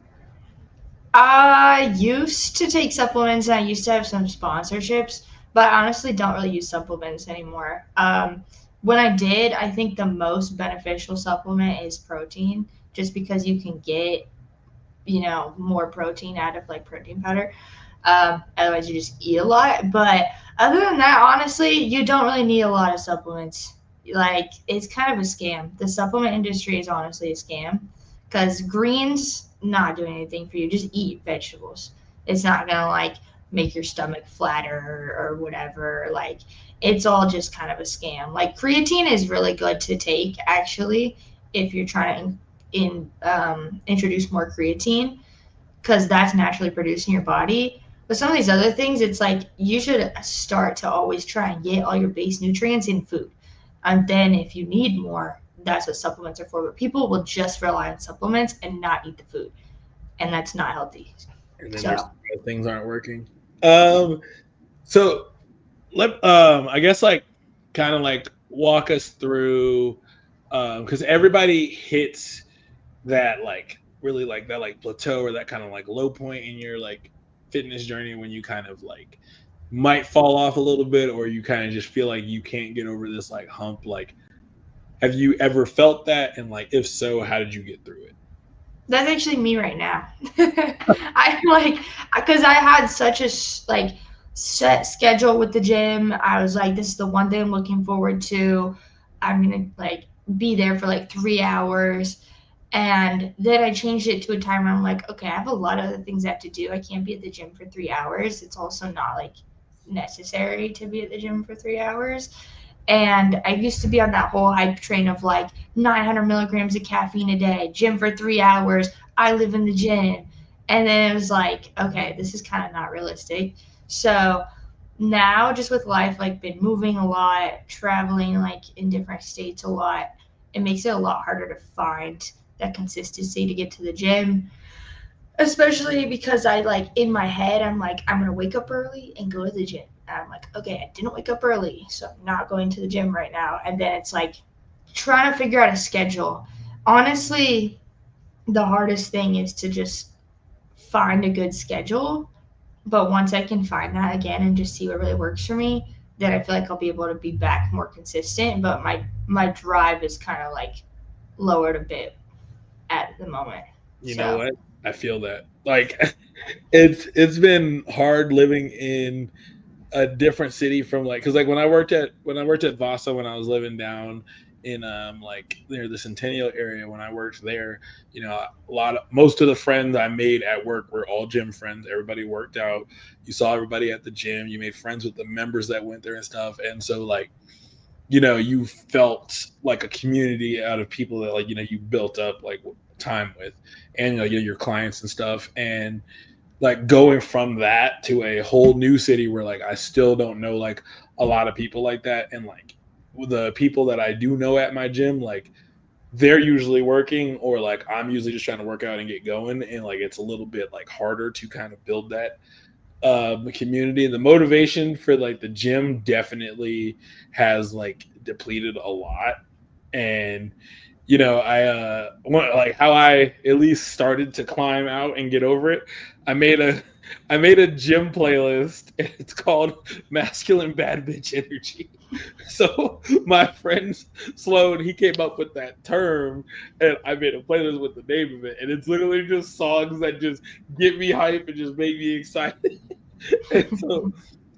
I used to take supplements and I used to have some sponsorships, but I honestly don't really use supplements anymore. When I did, I think the most beneficial supplement is protein, just because you can get, more protein out of like protein powder. Otherwise, you just eat a lot. But other than that, honestly, you don't really need a lot of supplements. Like, it's kind of a scam. The supplement industry is honestly a scam because greens not doing anything for you. Just eat vegetables. It's not gonna like make your stomach flatter or whatever. Like, it's all just kind of a scam. Like, creatine is really good to take actually if you're trying to introduce more creatine because that's naturally produced in your body. But some of these other things, it's like you should start to always try and get all your base nutrients in food. And then if you need more, that's what supplements are for. But people will just rely on supplements and not eat the food. And that's not healthy. And then there's So things aren't working. So let I guess like kind of like walk us through because everybody hits that like really like that like plateau or that kind of like low point in your like fitness journey when you kind of like might fall off a little bit or you kind of just feel like you can't get over this like hump. Like, have you ever felt that, and like if so, how did you get through it? that's actually me right now. I like because I had such a like set schedule with the gym. I was like, this is the one thing I'm looking forward to. I'm gonna like be there for like 3 hours. And then I changed it to a time where I'm like, okay, I have a lot of other things I have to do. I can't be at the gym for 3 hours. It's also not like necessary to be at the gym for 3 hours. And I used to be on that whole hype train of like 900 milligrams of caffeine a day, gym for 3 hours. I live in the gym. And then it was like, okay, this is kind of not realistic. So now, just with life, like been moving a lot, traveling like in different states a lot, it makes it a lot harder to find that consistency to get to the gym, especially because I like in my head I'm like I'm gonna wake up early and go to the gym, and I'm like, okay, I didn't wake up early, so I'm not going to the gym right now. And then it's like trying to figure out a schedule. Honestly, the hardest thing is to just find a good schedule, but once I can find that again and just see what really works for me, then I feel like I'll be able to be back more consistent. But my drive is kind of like lowered a bit at the moment. You know So what? I feel that. Like it's been hard living in a different city from like because like when I worked at Vasa when I was living down in like near the Centennial area when I worked there, a lot of most of the friends I made at work were all gym friends. Everybody worked out. You saw everybody at the gym. You made friends with the members that went there and stuff. And so like you felt like a community out of people that like you built up like time with, and your clients and stuff. And like going from that to a whole new city where like I still don't know like a lot of people like that, and like the people that I do know at my gym, like they're usually working or like I'm usually just trying to work out and get going, and like it's a little bit like harder to kind of build that community. The motivation for like the gym definitely has like depleted a lot. And I like how I at least started to climb out and get over it. I made a gym playlist. It's called Masculine Bad Bitch Energy. So my friend Sloan, he came up with that term, and I made a playlist with the name of it. And it's literally just songs that just get me hype and just make me excited. And so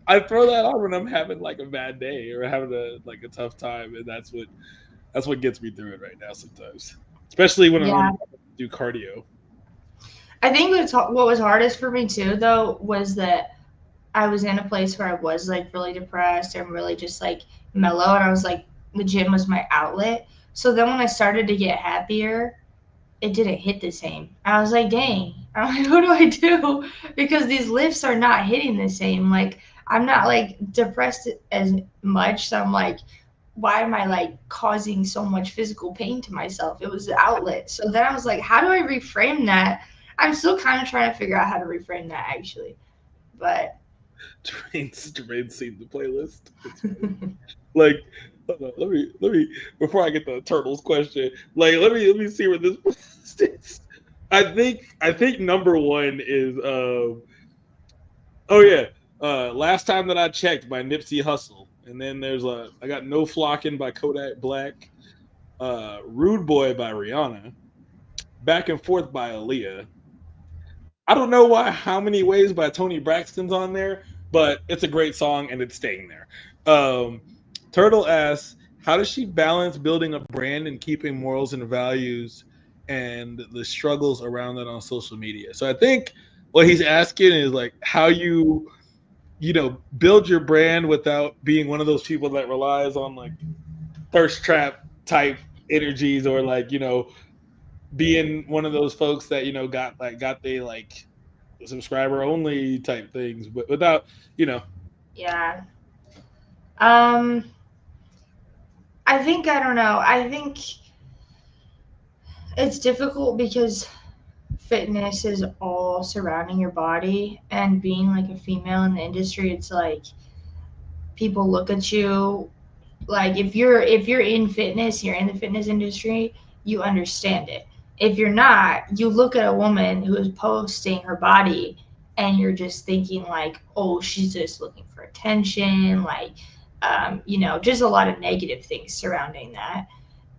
I throw that on when I'm having like a bad day or having a tough time, and that's what gets me through it right now sometimes, especially when Yeah. I'm do cardio. I think what was hardest for me too, though, was that I was in a place where I was like really depressed and really just like mellow, and I was like, the gym was my outlet. So then when I started to get happier, it didn't hit the same. I was like, dang, I'm like, what do I do? Because these lifts are not hitting the same. Like, I'm not like depressed as much. So I'm like, why am I like causing so much physical pain to myself? It was the outlet. So then I was like, how do I reframe that? I'm still kind of trying to figure out how to reframe that actually. But Jermaine's seen the playlist. It's funny. Like, hold on, let me before I get the turtles question. Like, let me see where this playlist is. I think number one is oh yeah, last time that I checked by Nipsey Hussle, and then there's I got No Flockin' by Kodak Black, Rude Boy by Rihanna, Back and Forth by Aaliyah. I don't know why How Many Ways by Tony Braxton's on there, but it's a great song and it's staying there. Turtle asks, how does she balance building a brand and keeping morals and values and the struggles around that on social media? So I think what he's asking is like how you build your brand without being one of those people that relies on like thirst trap type energies or like being one of those folks that got they like subscriber only type things, but without you know yeah. Um, I think, I don't know. I think it's difficult because fitness is all surrounding your body, and being like a female in the industry, it's like people look at you like if you're in fitness, you're in the fitness industry, you understand it. If you're not, you look at a woman who is posting her body and you're just thinking like, oh, she's just looking for attention, like just a lot of negative things surrounding that.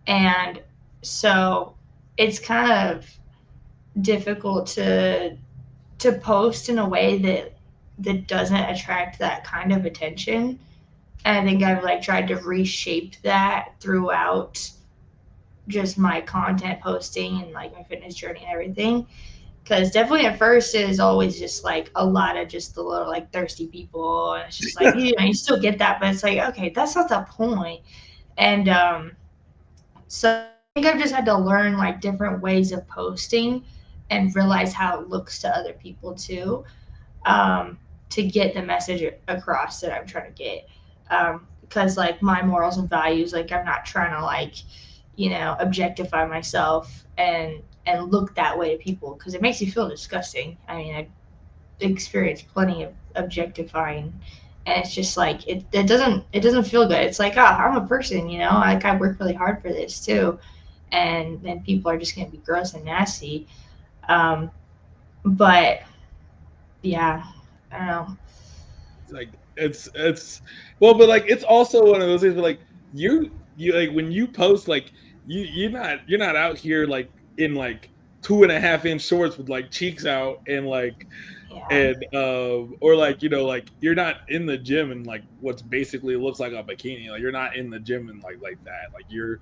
And so it's kind of difficult to post in a way that doesn't attract that kind of attention. And I think I've like tried to reshape that throughout just my content posting and like my fitness journey and everything. Because definitely at first it is always just like a lot of just the little like thirsty people, and it's just like you still get that, but it's like okay, that's not the point. And so I think I've just had to learn like different ways of posting and realize how it looks to other people too, to get the message across that I'm trying to get. Because like my morals and values, like I'm not trying to like, objectify myself and look that way to people because it makes you feel disgusting. I mean, I experienced plenty of objectifying, and it's just like it doesn't feel good. It's like, I'm a person, like I work really hard for this too, and then people are just gonna be gross and nasty. Um, but yeah, I don't know. like it's well, but like it's also one of those things where like you like when you post like you're not out here like in like 2.5 inch shorts with like cheeks out and like Yeah, and or like like you're not in the gym and like what's basically looks like a bikini, like you're not in the gym and like that, like you're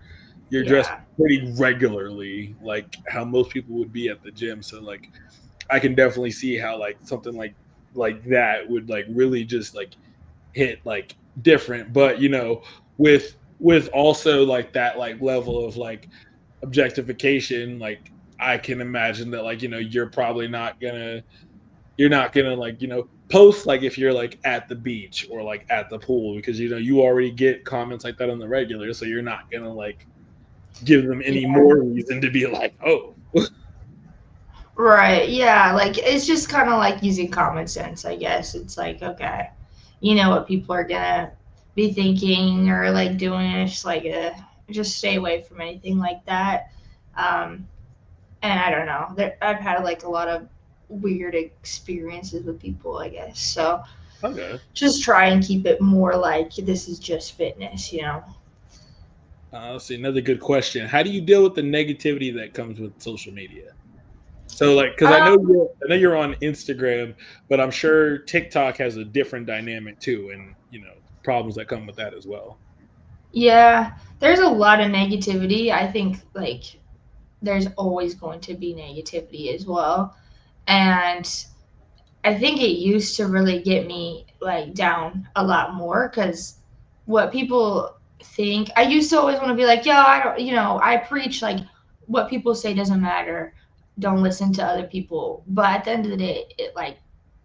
dressed yeah, pretty regularly like how most people would be at the gym. So like I can definitely see how like something like that would like really just like hit like different, but with also like that like level of like objectification, like I can imagine that like you're not gonna like post like if you're like at the beach or like at the pool because you already get comments like that on the regular, so you're not gonna like give them any yeah. more reason to be like, oh. Right. Yeah. Like it's just kind of like using common sense, I guess. It's like, okay, you know what people are gonna be thinking or like doing. It's just like, just stay away from anything like that. Um, and I don't know. I've had like a lot of weird experiences with people, I guess. So Okay. just try and keep it more like this is just fitness. Let's see, another good question. How do you deal with the negativity that comes with social media? So like, because Um, I know you're on Instagram, but I'm sure TikTok has a different dynamic too, and problems that come with that as well. yeah, there's a lot of negativity. I think like there's always going to be negativity as well. And I think it used to really get me like down a lot more because what people think, I used to always want to be like, yo, I don't, I preach like what people say doesn't matter. Don't listen to other people. But at the end of the day,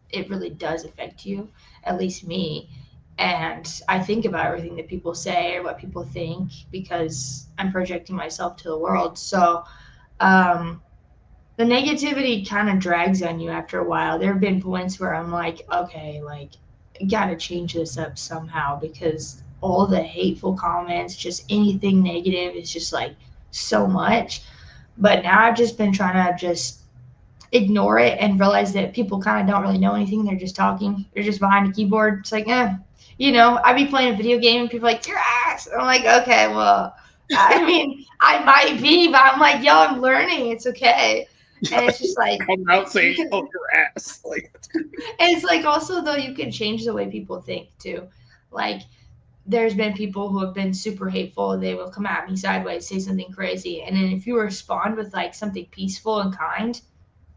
it really does affect you, at least me. And I think about everything that people say or what people think because I'm projecting myself to the world. So, um, the negativity kind of drags on you after a while. There have been points where I'm like, okay, like, gotta change this up somehow because all the hateful comments, just anything negative is just like so much. But now I've just been trying to just ignore it and realize that people kind of don't really know anything. They're just talking. They're just behind a keyboard. It's like, I'd be playing a video game and people are like, your ass. I'm like, okay, well, I mean, I might be, but I'm like, yo, I'm learning. It's okay. And it's just like, Come out you saying, can, "Oh, your ass!" Like, and it's like also though, you can change the way people think too. Like, there's been people who have been super hateful. They will come at me sideways, say something crazy. And then if you respond with like something peaceful and kind,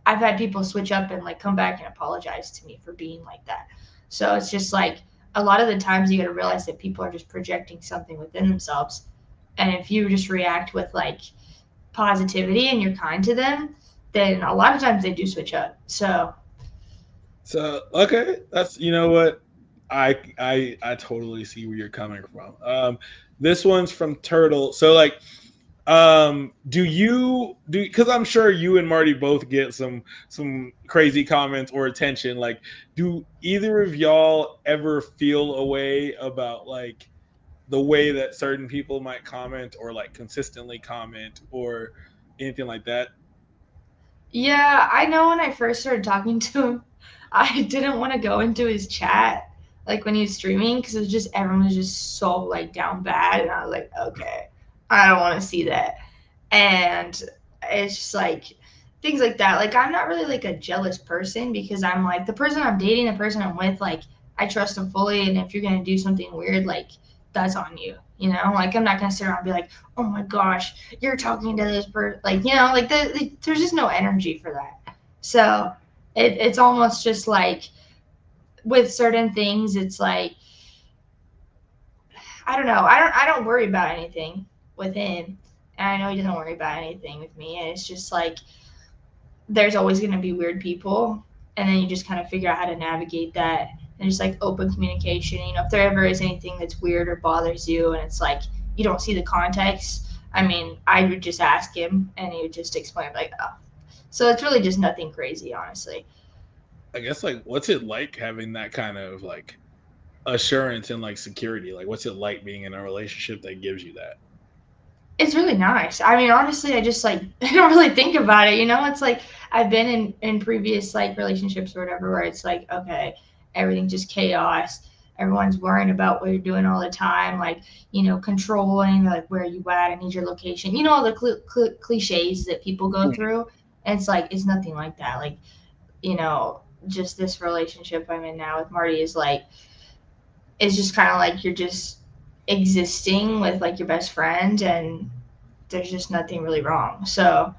I've had people switch up and like come back and apologize to me for being like that. So it's just like a lot of the times you got to realize that people are just projecting something within themselves. And if you just react with like positivity and you're kind to them, then a lot of times they do switch up. So so okay, that's what I totally see where you're coming from. This one's from Turtle. So like, do you do because I'm sure you and Marty both get some crazy comments or attention. Like, do either of y'all ever feel a way about like the way that certain people might comment or like consistently comment or anything like that? yeah, I know when I first started talking to him, I didn't want to go into his chat like when he was streaming because it was just everyone was just so like down bad, and I was like, okay, I don't want to see that. And it's just like things like that. Like I'm not really like a jealous person because I'm like the person I'm dating, the person I'm with, like I trust them fully, and if you're gonna do something weird, like that's on you. Like I'm not gonna sit around and be like, oh my gosh, you're talking to this person, like like there's just no energy for that. So it's almost just like with certain things, it's like I don't know. I don't worry about anything with him, and I know he doesn't worry about anything with me. And it's just like there's always going to be weird people, and then you just kind of figure out how to navigate that and just like open communication. If there ever is anything that's weird or bothers you, and it's like you don't see the context. I mean, I would just ask him, and he would just explain like, oh. So it's really just nothing crazy, honestly. I guess like what's it like having that kind of like assurance and like security? Like what's it like being in a relationship that gives you that? It's really nice. I mean, honestly, I just like I don't really think about it. It's like I've been in previous like relationships or whatever where it's like okay, everything's just chaos. Everyone's worrying about what you're doing all the time, like controlling like where you at. I need your location. All the cliches that people go through. And it's like it's nothing like that. Like just this relationship I'm in now with Marty is like it's just kind of like you're just existing with like your best friend and there's just nothing really wrong. So,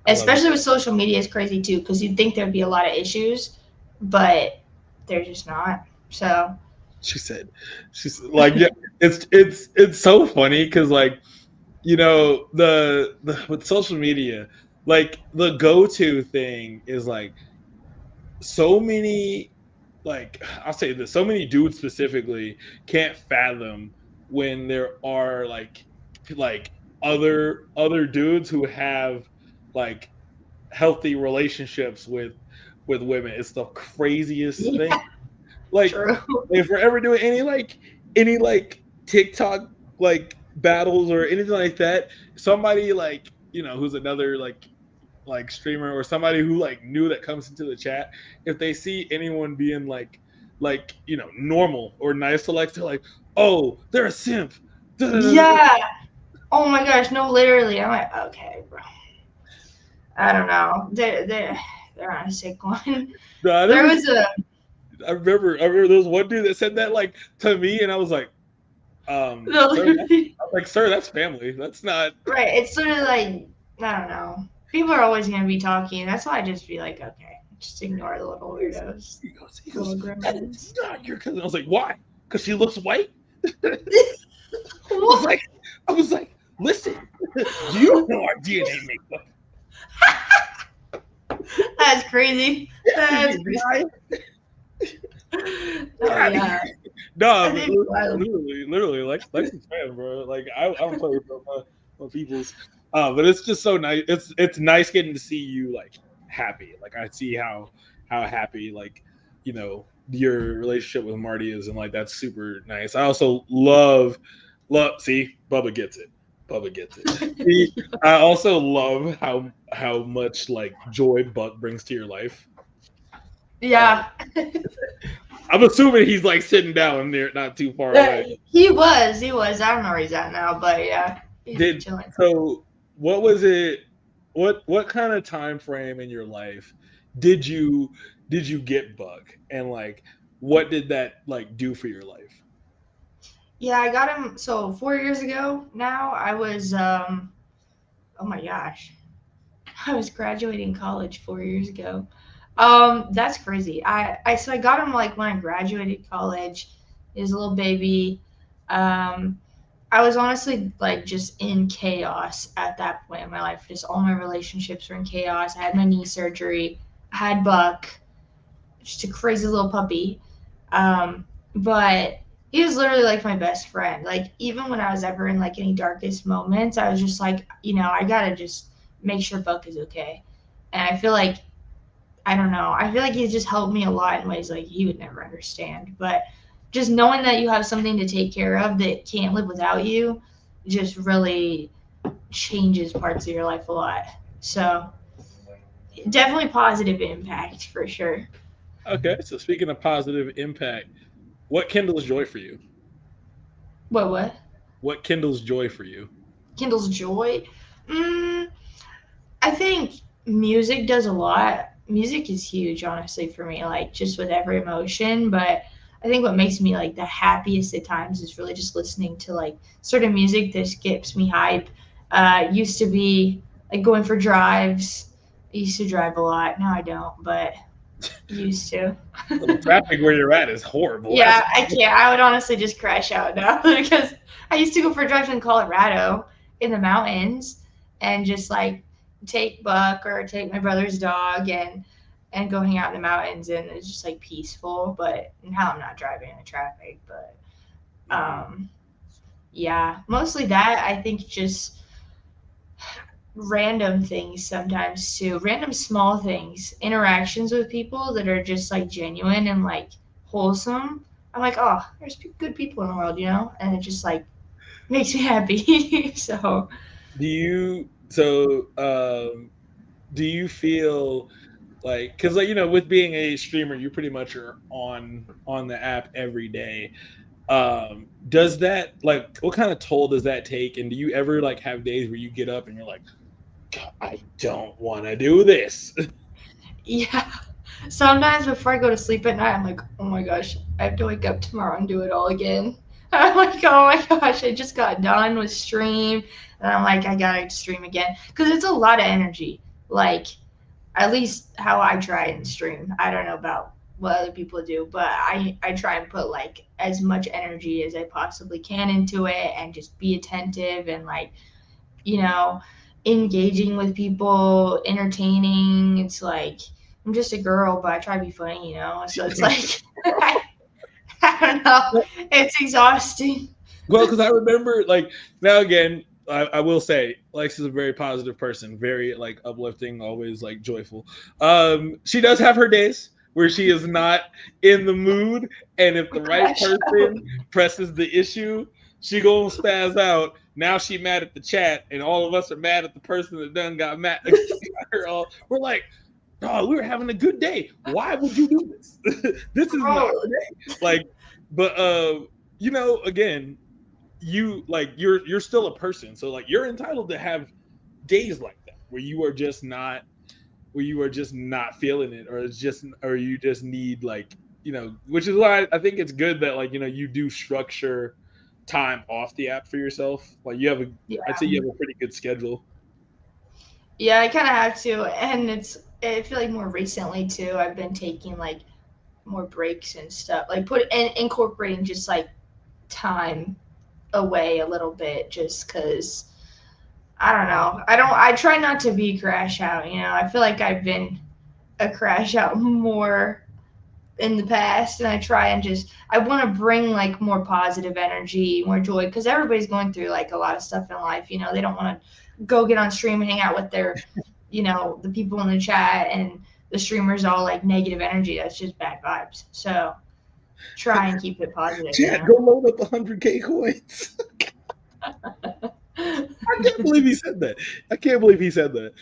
I love it. especially with social media, is crazy too because you'd think there'd be a lot of issues, but there's just not. So, She's like, yeah, it's so funny because like the with social media, like the go-to thing is like so many, like I'll say this, so many dudes specifically can't fathom when there are like other dudes who have like healthy relationships with women. It's the craziest thing. yeah, Like true. if we're ever doing any TikTok like battles or anything like that, somebody like who's another like streamer or somebody who like new that comes into the chat, if they see anyone being like normal or nice to like, they're like, oh, they're a simp. Yeah. Oh my gosh, no, literally. I'm like, okay, bro. I don't know. They're on a sick one. Nah, there There was. was a I remember there was one dude that said that like to me, and I was like, no, sir, literally, I was like, sir, that's family. That's not. right. It's sort of like I don't know. People are always gonna be talking. That's why I just be like, okay, just ignore the little weirdos, He little goes, that is gremlins. not your cousin. I was like, why? Because she looks white. I was What? like, I was like, listen, you don't know our DNA makeup. That's crazy. Yes, That's you crazy. guy. Oh Get out of yeah, here. No, I but think wild. literally, Lexi's fan, bro. Like I don't play with my people's, but it's just so nice. It's nice getting to see you like happy. Like I see how happy like your relationship with Marty is, and like that's super nice. I also love. See, Bubba gets it. Bubba gets it. See, I also love how much like joy Buck brings to your life. Um, Yeah. I'm assuming he's like sitting down near, not too far away. He was. He was. I don't know where he's at now, but yeah, he's Did chilling. so? What was it? What kind of time frame in your life did you did you get Buck, and like what did that like do for your life? Yeah, I got him. So 4 years ago now, I was. Oh my gosh, I was graduating college 4 years ago. That's crazy. I got him like when I graduated college. He was a little baby. Um, I was honestly like just in chaos at that point in my life. Just all my relationships were in chaos. I had my knee surgery. I had Buck, just a crazy little puppy. But he was literally like my best friend. Like even when I was ever in like any darkest moments, I was just like, I gotta just make sure Buck is okay. And I feel like I don't know. I feel like he's just helped me a lot in ways like he would never understand. But just knowing that you have something to take care of that can't live without you just really changes parts of your life a lot. So definitely positive impact for sure. Okay, so speaking of positive impact, what kindles joy for you? What? What kindles joy for you? Kindles joy? Mm, I think music does a lot. Music is huge, honestly, for me, like just with every emotion. But I think what makes me like the happiest at times is really just listening to like certain music that just gets me hype. Used to be like going for drives. I used to drive a lot. Now I don't, but used to. Well, the traffic where you're at is horrible. That's Yeah, I can't. I would honestly just crash out now because I used to go for drives in Colorado in the mountains and just like take Buck or take my brother's dog and go hang out in the mountains and it's just like peaceful. But now I'm not driving in the traffic. But Mhm. um, yeah, mostly that. I think just random things sometimes too, random small things, interactions with people that are just like genuine and like wholesome. I'm like, oh, there's good people in the world, and it just like makes me happy. So Do you so do you feel like because like with being a streamer you pretty much are on the app every day, does that like what kind of toll does that take, and do you ever like have days where you get up and you're like, God, I don't want to do this? yeah, sometimes before I go to sleep at night, I'm like, oh my gosh, I have to wake up tomorrow and do it all again. I'm like, oh my gosh, I just got done with stream, and I'm like, I gotta stream again because it's a lot of energy. Like at least how I try and stream. I don't know about what other people do, but I try and put like as much energy as I possibly can into it and just be attentive and like, you know, engaging with people, entertaining. It's like I'm just a girl, but I try to be funny. So it's like I don't know. It's exhausting. Well, because I remember like now again, I will say Lex is a very positive person, very like uplifting, always like joyful. She does have her days where she is not in the mood, and if the right Crash out. person presses the issue, she gonna spaz out. Now she mad at the chat, and all of us are mad at the person that done got mad. Got her all. We're like, oh, we were having a good day. Why would you do this? This is not Bro, the day. Like, but again, you're still a person, so like you're entitled to have days like that. where you are just not feeling it, or you just need like, which is why I think it's good that like, you do structure time off the app for yourself. Like Yeah. I'd say you have a pretty good schedule. Yeah, I kind of have to, and I feel like more recently too, I've been taking like more breaks and stuff, like incorporating just like time away a little bit, just because I don't know. I try not to be crash out. I feel like I've been a crash out more in the past, and I try and I want to bring like more positive energy, more joy, because everybody's going through like a lot of stuff in life. They don't want to go get on stream and hang out with their, the people in the chat, and the streamers all like negative energy. That's just bad vibes. So try and keep it positive. Chad, go load up 100K coins. I can't believe he said that. I can't believe he said that.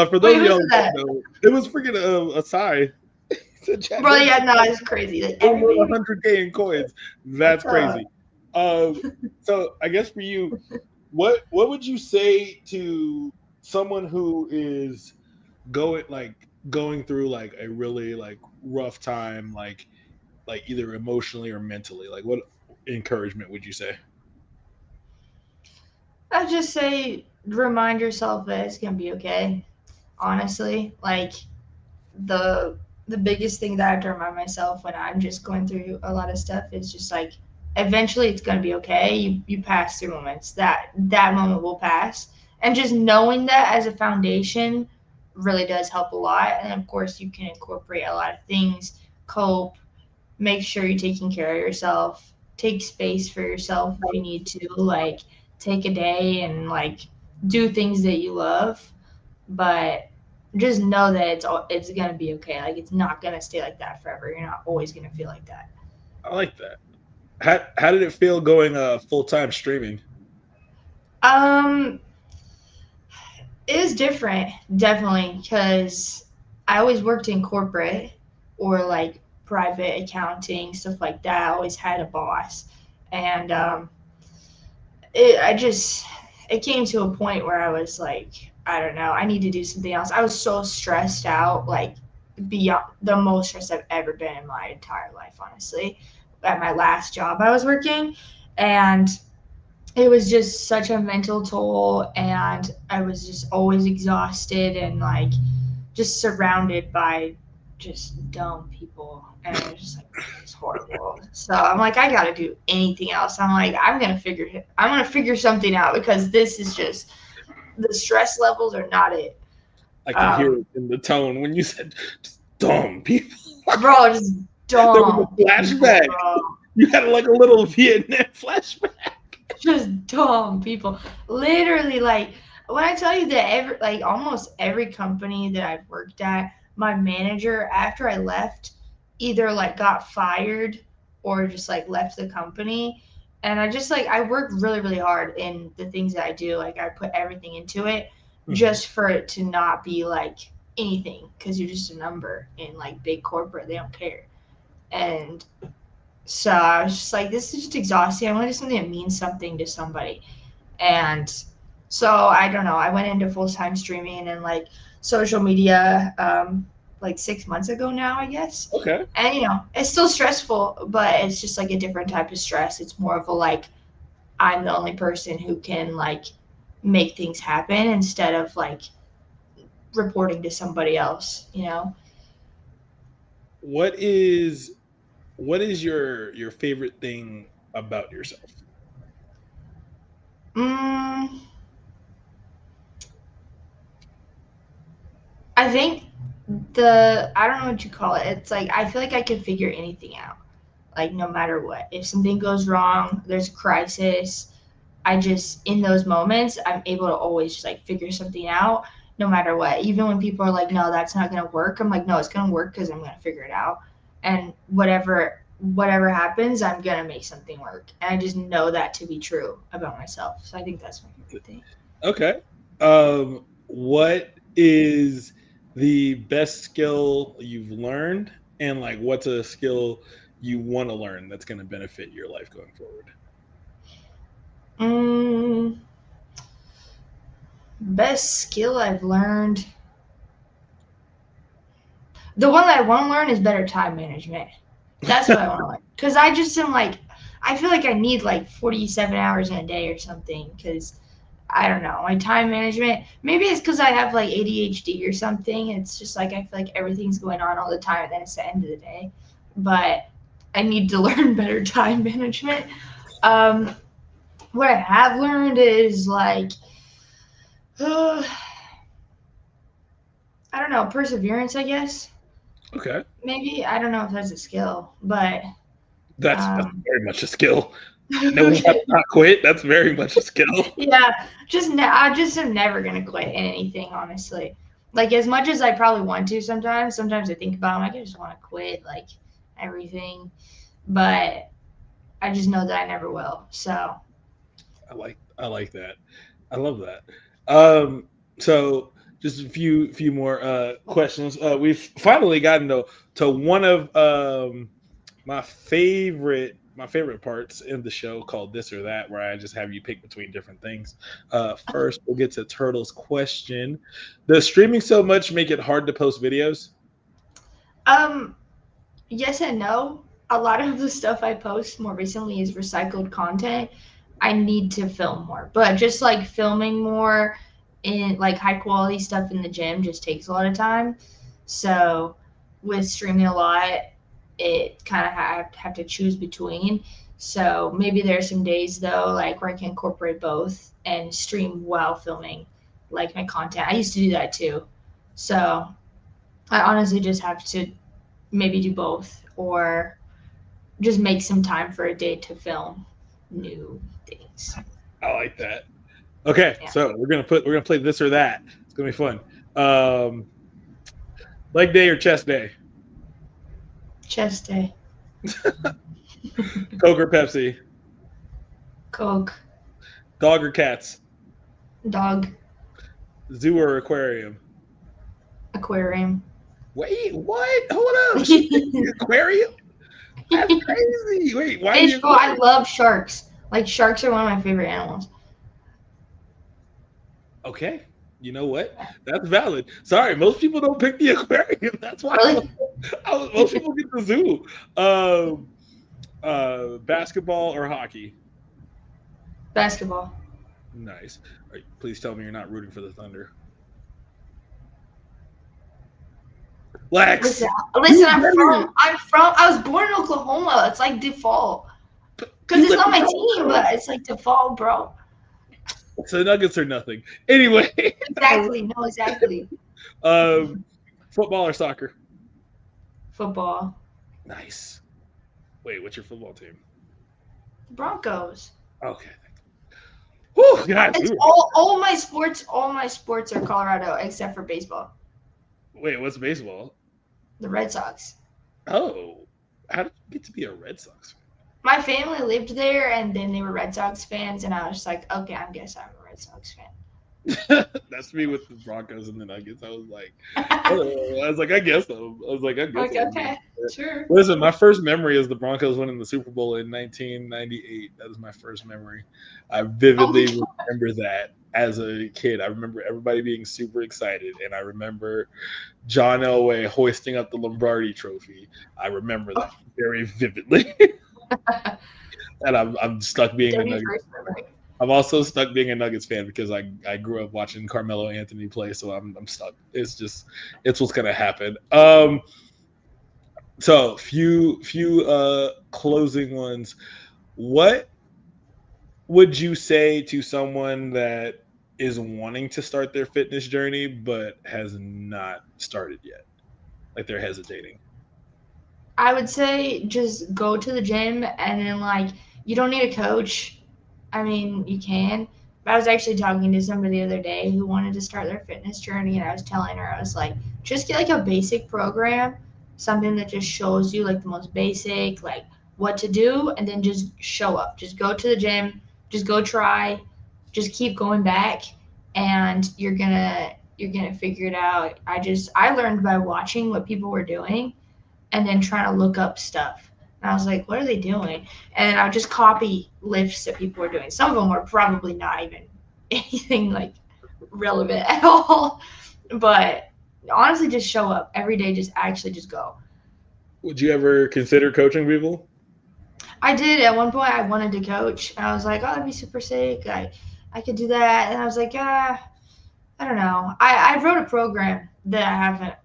For those Wait, of who y'all said who that? don't know, it was freaking Asai. He said, Chad, Bro, yeah, no, it's crazy. Like, go load everybody, 100K in coins. That's what's up? crazy. So I guess for you, what would you say to someone who is going through like a really like rough time, like either emotionally or mentally? Like, what encouragement would you say? I just say remind yourself that it's gonna be okay. Honestly, like the the biggest thing that I have to remind myself when I'm just going through a lot of stuff is just like eventually it's gonna be okay. You pass through moments. That moment will pass, and just knowing that as a foundation really does help a lot. And of course, you can incorporate a lot of things, cope, make sure you're taking care of yourself, take space for yourself if you need to, like take a day and like do things that you love, but just know that it's gonna be okay. Like it's not gonna stay like that forever. You're not always gonna feel like that. I like that. How did it feel going full time streaming? Um, it is different, definitely, because I always worked in corporate or like private accounting stuff like that. I always had a boss, and I just it came to a point where I was like, I don't know, I need to do something else. I was so stressed out, like beyond the most stressed I've ever been in my entire life, honestly. At my last job I was working, and it was just such a mental toll, and I was just always exhausted and like just surrounded by just dumb people, and it was just like it's horrible. So I'm like, I gotta do anything else. I'm like, I'm gonna figure something out, because this is just the stress levels are not it. I could hear um it in the tone when you said just dumb people. Bro, just There was dumb a people, flashback. bro. You had like a little Vietnam flashback. Just dumb people. Literally, like when I tell you that almost every company that I've worked at, my manager after I left either like got fired or just like left the company. And I work really, really hard in the things that I do. Like I put everything into it Mhm. just for it to not be like anything, because you're just a number in like big corporate. They don't care. And so I was just like, this is just exhausting. I want to do something that means something to somebody. And so I don't know. I went into full time streaming and like social media like 6 months ago now, I guess. Okay. And it's still stressful, but it's just like a different type of stress. It's more of a like I'm the only person who can like make things happen instead of like reporting to somebody else. What is your favorite thing about yourself? Mm, I think I don't know what you call it. It's like I feel like I can figure anything out. Like no matter what. If something goes wrong, there's a crisis, I just in those moments I'm able to always just like figure something out no matter what. Even when people are like, no, that's not gonna work, I'm like, no, it's gonna work because I'm gonna figure it out. And whatever happens, I'm gonna make something work. And I just know that to be true about myself. So I think that's my favorite thing. Okay. What is the best skill you've learned, and like what's a skill you want to learn that's going to benefit your life going forward? Mm, Best skill I've learned. The one that I want to learn is better time management. That's what I want to learn. Because I just am like, I feel like I need like 47 hours in a day or something. Because I don't know, my time management. Maybe it's because I have like ADHD or something. It's just like I feel like everything's going on all the time, and then it's the end of the day. But I need to learn better time management. Um, what I have learned is like, I don't know, perseverance, I guess. Okay, Maybe I don't know if that's a skill, but that's um, very much a skill. Knowing how to okay. not quit, that's very much a skill. Yeah, I just am never gonna quit in anything, honestly. Like as much as I probably want to sometimes I think about it, I'm like I just want to quit like everything, but I just know that I never will. So I like that. I love that. Um, so just a few more questions. We've finally gotten to one of my favorite parts in the show called This or That, where I just have you pick between different things. First, we'll get to Turtle's question. Does streaming so much make it hard to post videos? um yes and no. A lot of the stuff I post more recently is recycled content. I need to film more, but just like filming more in like high quality stuff in the gym just takes a lot of time. So with streaming a lot, it kind of have to choose between. So maybe there's some days though, like where I can incorporate both and stream while filming like my content. I used to do that too. So I honestly just have to maybe do both or just make some time for a day to film new things. I like that. Okay, Yeah. so we're gonna play This or That. It's gonna be fun. Um, Leg day or chest day? Chest day. Coke or Pepsi? Coke. Dog or cats? Dog. Zoo or aquarium? Aquarium. Wait, what? Hold up. She picked the aquarium? That's crazy. Wait, why the Fish. Oh, I aquarium? love sharks. Like sharks are one of my favorite animals. Okay. You know what? That's valid. Sorry, most people don't pick the aquarium. That's why Really? most people get the zoo. Um, Basketball or hockey? Basketball. Nice. All right, please tell me you're not rooting for the Thunder. Lex, Listen, you listen. I'm literally, from. I'm from. I was born in Oklahoma. It's like default. Cause you it's live not in my team, Colorado. but it's like default, bro. So Nuggets are nothing. Anyway, Exactly. No, exactly. um, football or soccer? Football. Nice. Wait, what's your football team? The Broncos. Okay. Whew, guys, we It's were all my sports. All my sports are Colorado except for baseball. wait, what's baseball? The Red Sox. Oh, how did you get to be a Red Sox fan? My family lived there, and then they were Red Sox fans, and I was just like, okay, I guess I'm a Red Sox That's me with the Broncos and the Nuggets. I was like, fan. oh, I was like, I guess so. I was like, I guess Okay, so. okay, sure. Listen, my first memory is the Broncos winning the Super Bowl in 1998. That is my first memory. I Oh my vividly god. remember that as a kid. I remember everybody being super excited, and I remember John Elway hoisting up the Lombardi Trophy. I remember that very vividly, and I'm stuck being a Nuggets. First memory. I'm also stuck being a Nuggets fan because I grew up watching Carmelo Anthony play, so I'm stuck. It's what's gonna happen. So few closing ones. What would you say to someone that is wanting to start their fitness journey but has not started yet? Like they're hesitating. I would say just go to the gym, and then like you don't need a coach. I mean, you can. But I was actually talking to somebody the other day who wanted to start their fitness journey, and I was telling her, I was like, just get like a basic program, something that just shows you like the most basic, like what to do, and then just show up. Just go to the gym, just go try, just keep going back, and you're gonna figure it out. I learned by watching what people were doing and then trying to look up stuff. And I was like, what are they doing? And then I would just copy lifts that people were doing. Some of them were probably not even anything like relevant at all. But honestly, just show up every day. Just actually just go. Would you ever consider coaching people? I did at one point. I wanted to coach, and I was like, "Oh, that'd be super sick. I could do that." And I was like, I don't know. I wrote a program that I haven't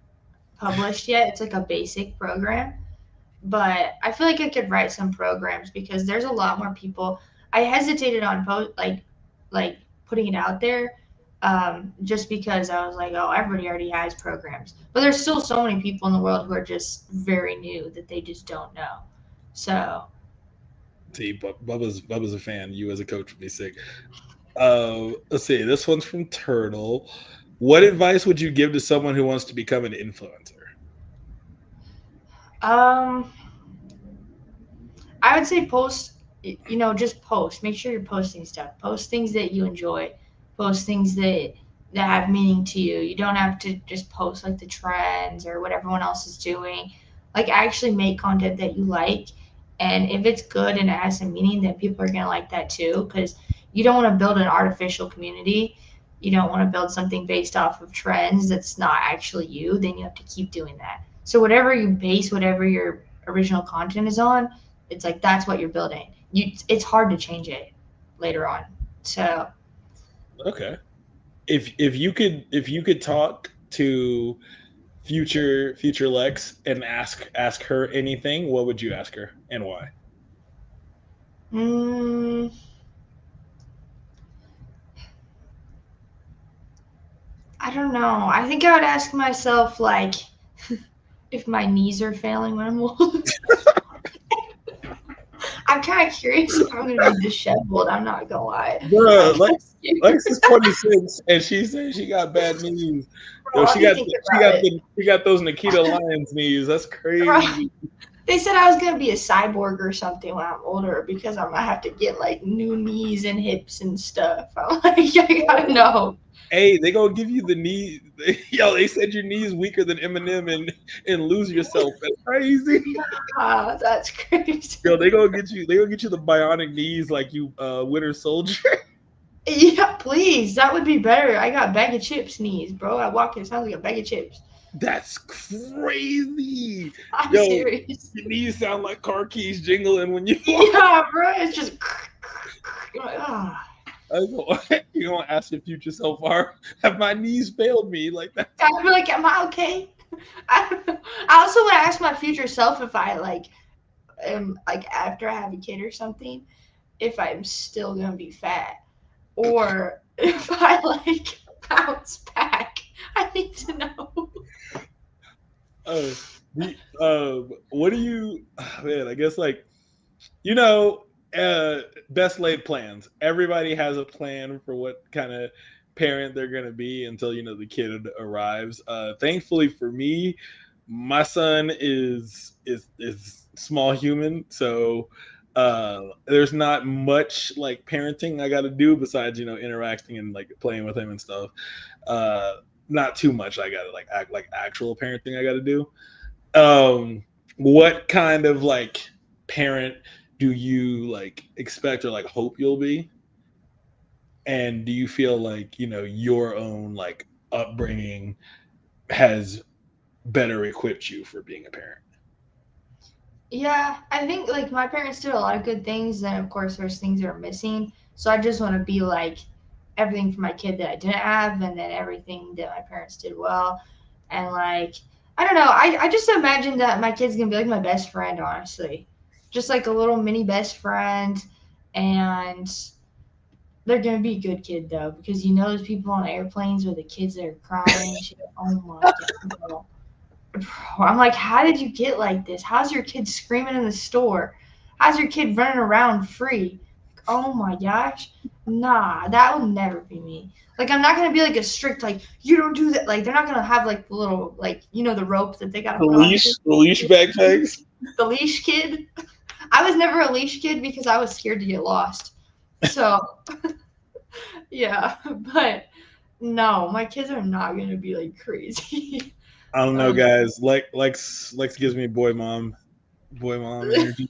published yet. It's like a basic program, but I feel like I could write some programs because there's a lot more people. I hesitated on like putting it out there, just because I was like, oh, everybody already has programs, but there's still so many people in the world who are just very new that they just don't know. So See, Bubba's a fan. You as a coach would be sick. Let's see. This one's from Turtle. What advice would you give to someone who wants to become an influencer? um, I would say post, just post. Make sure you're posting stuff. Post things that you enjoy. Post things that have meaning to you. You don't have to just post like the trends or what everyone else is doing. Like actually make content that you like. And if it's good and it has some meaning, then people are gonna like that too. Because you don't want to build an artificial community. You don't want to build something based off of trends that's not actually you. Then you have to keep doing that. So whatever you base whatever your original content is on, it's like that's what you're building. It's hard to change it later on. So Okay. If you could talk to future Lex and ask her anything, what would you ask her and why? mm, I don't know. I think I would ask myself like if my knees are failing when I'm old. I'm kind of curious if I'm gonna be disheveled. I'm not gonna lie. I'm Bruh, kind of Lex scared. is 26 and she said she got bad knees. Bro, Yo, I'll she be got thinking she about got it. the she got those Nikita Lyons knees. That's Bro, crazy. they said I was gonna be a cyborg or something when I'm older because I'm gonna have to get like new knees and hips and stuff. I'm like, I gotta know. Hey, they gonna give you the knee. Yo, they said your knee's weaker than Eminem and lose yourself. That's crazy. Ah, that's Yo, crazy. they gonna get you. They gonna get you the bionic knees like you, Winter Soldier. Yeah, please. That would be better. I got bag of chips knees, bro. I walk in, it sounds like a bag of chips. That's crazy. I'm Yo, serious. your knees sound like car keys jingling when you walk. Yeah, bro. It's just. You're like, ah. You're gonna ask your future self, have my knees failed me? Like that. I'd be like, am I okay? I also want to ask my future self if I like am like after I have a kid or something, if I'm still gonna be fat or if I like bounce back. I need to know. Uh, what do you, man? I guess like you know, best laid plans. Everybody has a plan for what kind of parent they're gonna be until the kid arrives. Thankfully for me, my son is small human, so there's not much like parenting I got to do besides interacting and like playing with him and stuff. Uh, Not too much I got to like act like actual parenting I got to do. What kind of like parent do you like expect or like hope you'll be? And do you feel like, your own like upbringing has better equipped you for being a parent? Yeah, I think like my parents did a lot of good things, and of course there's things that are missing. So I just want to be like everything for my kid that I didn't have, and then everything that my parents did well. And like I don't know, I just imagine that my kid's gonna be like my best friend, honestly, just like a little mini best friend, and they're gonna be a good kid though, because you know those people on airplanes where the kids that are crying and shit. Oh my god, bro. I'm like, how did you get like this? How's your kid screaming in the store? How's your kid running around free? Oh my gosh. Nah, that would never be me. Like, I'm not gonna be like a strict, like, you don't do that. Like, they're not gonna have like the little, like, the rope that they gotta The put on your leash backpacks. the leash kid. I was never a leash kid because I was scared to get lost. So, yeah, but no, my kids are not gonna be like crazy. I don't know, um, guys. Lex gives me boy mom energy.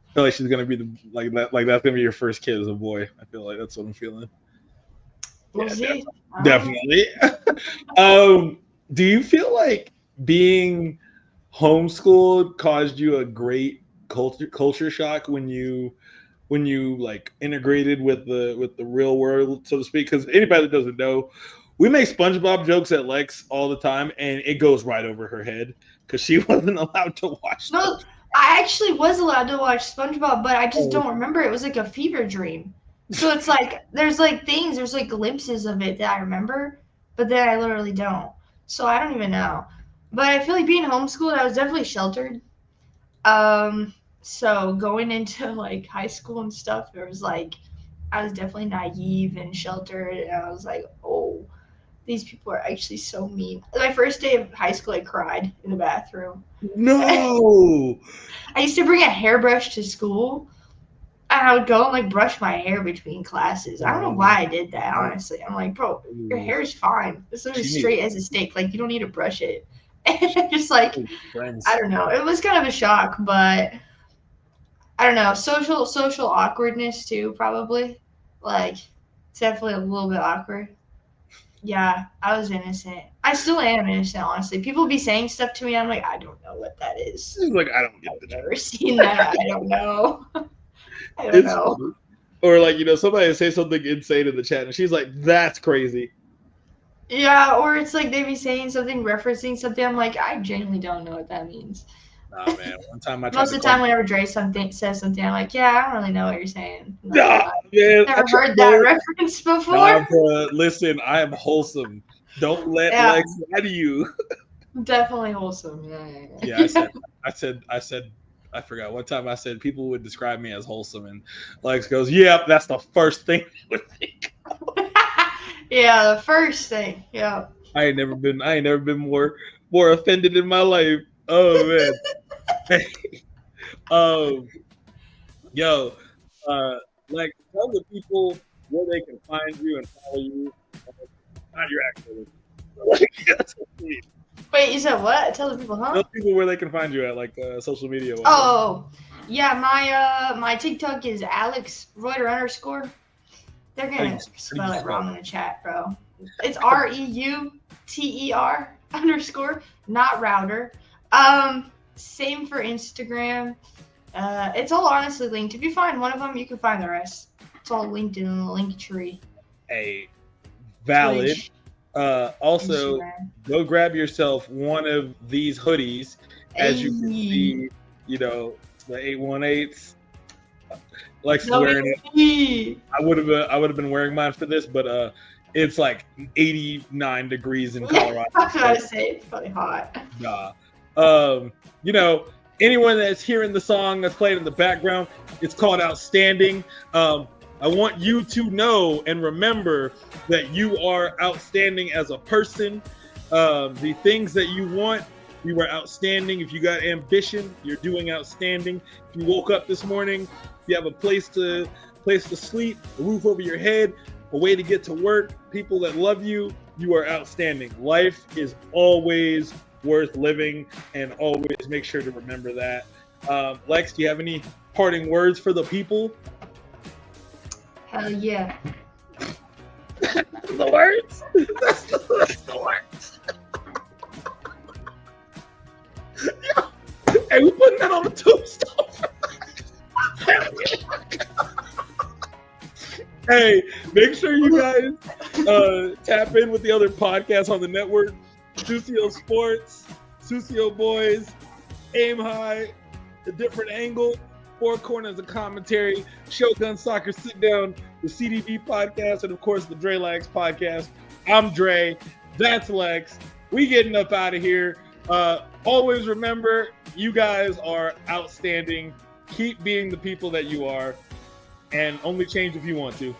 I feel like she's gonna be the like that. Like that's gonna be your first kid as a boy. I feel like that's what I'm feeling. We'll see. Definitely. Do you feel like being homeschooled caused you a great culture shock when you like integrated with the real world, so to speak? Because anybody that doesn't know, we make SpongeBob jokes at Lex all the time, and it goes right over her head because she wasn't allowed to watch them. No, I actually was allowed to watch SpongeBob, but I just Oh. don't remember. It was like a fever dream. So it's like there's like things, there's like glimpses of it that I remember, but then I literally don't. So I don't even know. But I feel like being homeschooled, I was definitely sheltered. So going into like high school and stuff, there was like I was definitely naive and sheltered, and I was like, oh, these people are actually so mean. My first day of high school, I cried in the bathroom. No. I used to bring a hairbrush to school, and I would go and like brush my hair between classes. I don't know why I did that, honestly. I'm like, bro, your hair is fine. It's literally straight as a steak. Like, you don't need to brush it. And just like, I don't know. It was kind of a shock, but I don't know. Social awkwardness too, probably. Like, it's definitely a little bit awkward. Yeah, I was innocent. I still am innocent, honestly. People be saying stuff to me, I'm like, I don't know what that is. She's like, I don't get I've never seen that. I don't know. I don't It's know. funny. Or like, somebody say something insane in the chat, and she's like, that's crazy. Yeah, or it's like they be saying something, referencing something. I'm like, I genuinely don't know what that means. Nah, man. One time I tried Most of the time, whenever Dre says something, I'm like, yeah, I don't really know what you're saying. Like, nah, man. I've never heard that reference before. Nah, bro, listen, I am wholesome. Don't let Lex lie to you. Definitely wholesome. Yeah, I said, I forgot. One time I said people would describe me as wholesome, and Lex goes, "Yep, that's the first thing I would think." Yeah, the first thing. Yeah. I ain't never been more offended in my life. Oh man. Yo, like, tell the people where they can find you and follow you. Not your actual. Wait, you said what? Tell the people, huh? Tell people where they can find you at, like, social media. Oh, yeah, my TikTok is Alex Reuter _. They're gonna spell it wrong in the chat, bro. It's REUTER _, not router. Same for Instagram. It's all honestly linked. If you find one of them, you can find the rest. It's all linked in the link tree. A valid. Twitch. Also, Instagram. Go grab yourself one of these hoodies. As you can see, the 818s. Lex is wearing it. I would have been wearing mine for this, but it's like 89 degrees in Colorado. I was about to say it's probably hot. Nah. Anyone that's hearing the song that's played in the background, it's called Outstanding. I want you to know and remember that you are outstanding as a person. The things that you want, you are outstanding. If you got ambition, you're doing outstanding. If you woke up this morning, you have a place to sleep, a roof over your head, a way to get to work, people that love you, you are outstanding. Life is always worth living, and always make sure to remember that. Lex, do you have any parting words for the people? Hell yeah. The words? That's the words. Hey, we putting that on the tombstone. Hey, make sure you guys tap in with the other podcasts on the network. Sucio Sports, Sucio Boys, Aim High, A Different Angle, Four Corners of Commentary, Shogun Soccer Sit Down, the CDB podcast, and of course the Dre Lax podcast. I'm Dre. That's Lex. We getting up out of here. Always remember, you guys are outstanding. Keep being the people that you are, and only change if you want to.